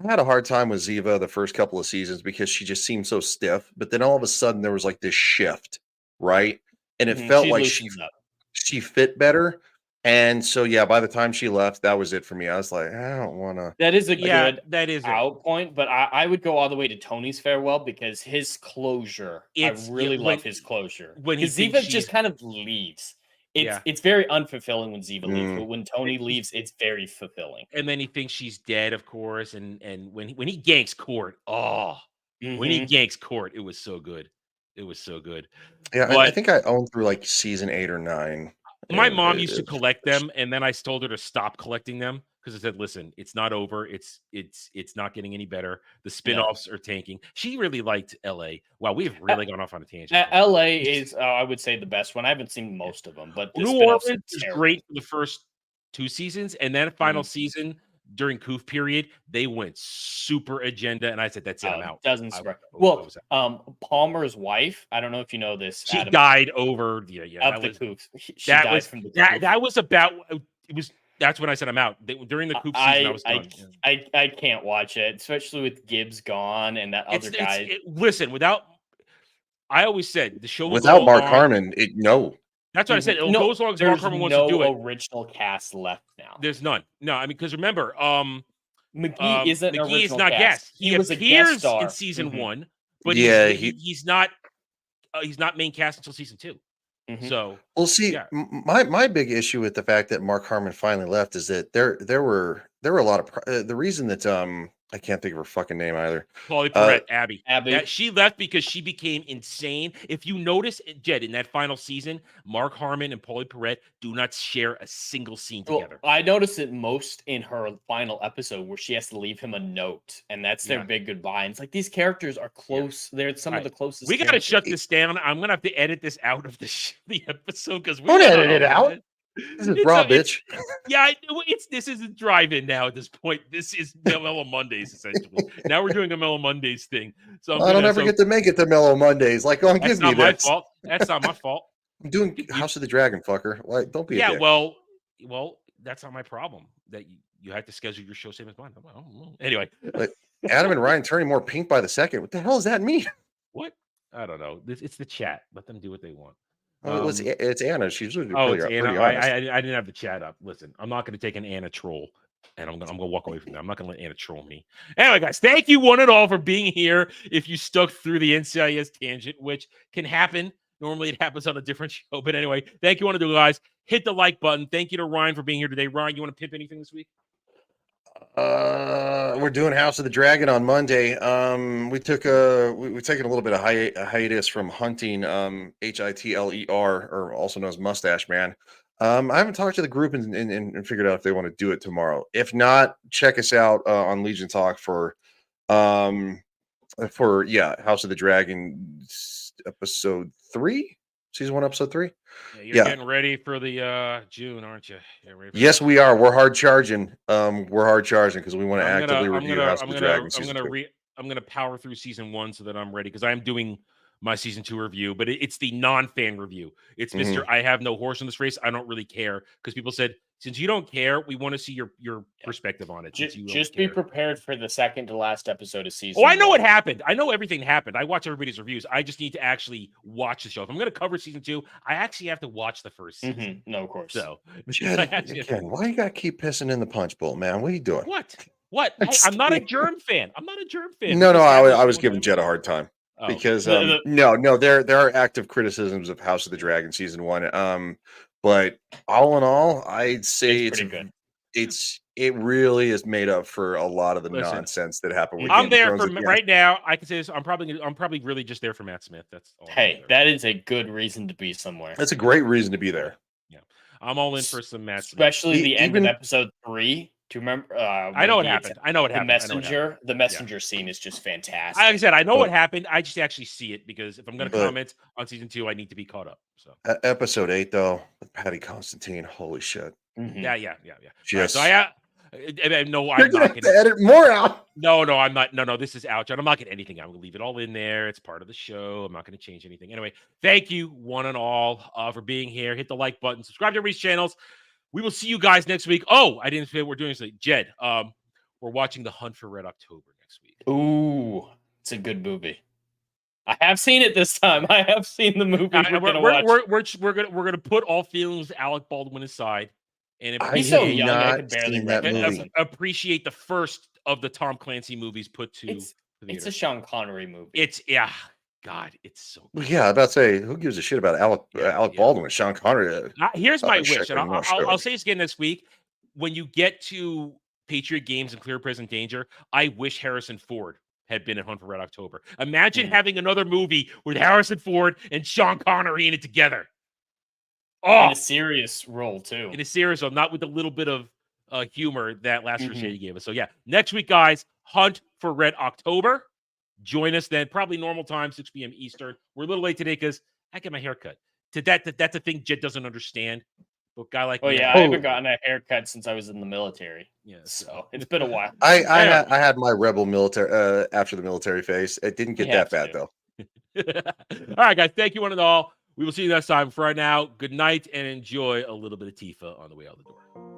had a hard time with Ziva the first couple of seasons because she just seemed so stiff. But then all of a sudden there was like this shift, right? And it felt She like loosens up. she fit better. And so yeah, by the time she left, that was it for me. I was like, I don't want to. That is a Yeah, good that is it. out point, but I would go all the way to Tony's farewell because his closure, It's- I really yeah, love when- his closure. when he Because thinks Ziva she's- just kind of leaves. Yeah. It's very unfulfilling when Ziva leaves, Mm. but when Tony leaves, it's very fulfilling. And then he thinks she's dead, of course. And when he ganks Court, when he Mhm. ganks Court, it was so good. It was so good. Yeah, I But- think I owned through like season 8 or 9. My and mom it- used to it- collect them, and then I told her to stop collecting them because I said, listen, it's not over. It's not getting any better. The spin-offs are tanking. She really liked LA. Wow, we've really gone off on a tangent. LA is, I would say, the best one. I haven't seen most of them, but the New spin-offs Orleans are is terrible. great for the first 2 seasons, and then final season during Coof period, they went super agenda, and I said, that's it, I'm out. Doesn't surprise. Well, Palmer's wife, I don't know if you know this. She Adam, died over of the Coofs. She that died was from the that was about it was. That's when I said I'm out. During the Coop season, I was done. I can't watch it, especially with Gibbs gone and that other guy. Listen, I always said the show will without go Mark on. Harmon. No, that's what I said. It'll go as long as Mark Harmon wants to do it. No original cast left now. There's none. No, I mean, because remember, McGee isn't an McGee is original not cast. guest. He was a guest appears star in season 1, but yeah, he's not main cast until season 2. So we'll see. Yeah. My big issue with the fact that Mark Harmon finally left is that there were a lot of the reason that I can't think of her fucking name either. Paulie Perrette, Abby. Abby. She left because she became insane. If you notice, Jed, in that final season, Mark Harmon and Paulie Perrette do not share a single scene together. I noticed it most in her final episode where she has to leave him a note, and that's their big goodbye. And it's like these characters are close. They're some of the closest. We got to shut this down. I'm going to have to edit this out of the episode because we don't edit it out. This is raw, bitch. Yeah, this isn't drive-in now at this point. This is Mellow Mondays, essentially. Now we're doing a Mellow Mondays thing. So I don't ever get to make it to Mellow Mondays. Like, give me that's not my fault. That's not my fault. I'm doing House of the Dragon, fucker. Like, don't be a dick. Well, that's not my problem. That you had to schedule your show same as mine. Anyway. But Adam and Ryan turning more pink by the second. What the hell does that mean? What? I don't know. It's the chat. Let them do what they want. It's Anna. She's pretty it's pretty Anna. honest. I didn't have the chat up. Listen, I'm not going to take an Anna troll, and I'm gonna walk away from that. I'm not going to let Anna troll me. Anyway, guys, thank you one and all for being here. If you stuck through the NCIS tangent, which can happen. Normally, it happens on a different show. But anyway, thank you, one of you guys. Hit the like button. Thank you to Ryan for being here today. Ryan, you want to pimp anything this week? We're doing House of the Dragon on Monday. We've taken a little bit of hiatus from hunting Hitler, or also known as Mustache Man. I haven't talked to the group and figured out if they want to do it tomorrow. If not, check us out on Legion Talk for House of the Dragon episode 3, season 1, episode 3. Yeah, you're getting ready for the June, aren't you? Yes, we are. We're hard charging. Because we want to actively review House of the Dragon season 2. I'm gonna power through season 1 so that I'm ready, because I am doing my season 2 review, but it's the non-fan review. It's Mr. I have no horse in this race. I don't really care, because people said, since you don't care, we want to see your perspective on it. Just be prepared for the second to last episode of season. Oh, I know what happened. I know everything happened. I watch everybody's reviews. I just need to actually watch the show. If I'm going to cover season 2, I actually have to watch the first season. No, of course. So, again, why you got to keep pissing in the punch bowl, man? What are you doing? What? Hey, I'm not a germ fan. No, I was giving Jed a hard time. Because no, there are active criticisms of House of the Dragon season 1. But all in all, I'd say it's pretty good. It really is made up for a lot of the nonsense that happened. With I'm there for right now. I can say this. I'm probably really just there for Matt Smith. That's all. Hey, that is a good reason to be somewhere. That's a great reason to be there. Yeah, I'm all in for some Matt Smith. Especially the end of episode 3. Do you remember? I know what happened. The messenger scene is just fantastic. Like I said, I know what happened. I just actually see it, because if I'm going to comment on season 2, I need to be caught up. So episode 8, though, with Patty Constantine, holy shit. Yeah. Yes. Right, so no, I'm not going to edit more out. No, I'm not. No, this is out. I'm not getting anything. I'm going to leave it all in there. It's part of the show. I'm not going to change anything. Anyway, thank you one and all for being here. Hit the like button. Subscribe to everybody's channels. We will see you guys next week. Oh, I didn't say what we're doing today. Jed, we're watching The Hunt for Red October next week. Ooh, it's a good movie. I have seen it this time. I have seen the movie. We're gonna put all feelings of Alec Baldwin aside and he's so young. I can barely appreciate the first of the Tom Clancy movies put to. It's a Sean Connery movie. God, it's so good. Yeah, I'm about to say, who gives a shit about Alec Baldwin and Sean Connery? Here's my wish, and I'll say this again this week. When you get to Patriot Games and Clear Present Danger, I wish Harrison Ford had been in Hunt for Red October. Imagine having another movie with Harrison Ford and Sean Connery in it together. In a serious role, too. In a serious role, not with a little bit of humor that last Crusade gave us. So yeah, next week, guys, Hunt for Red October. Join us then, probably normal time, 6 p.m. Eastern. We're a little late today because I get my hair cut. That's a thing Jed doesn't understand. But a guy like me, I haven't gotten a haircut since I was in the military. Yeah, so it's been a while. I had my rebel military after the military phase. It didn't get that bad though. All right, guys. Thank you one and all. We will see you next time. For right now, good night and enjoy a little bit of Tifa on the way out the door.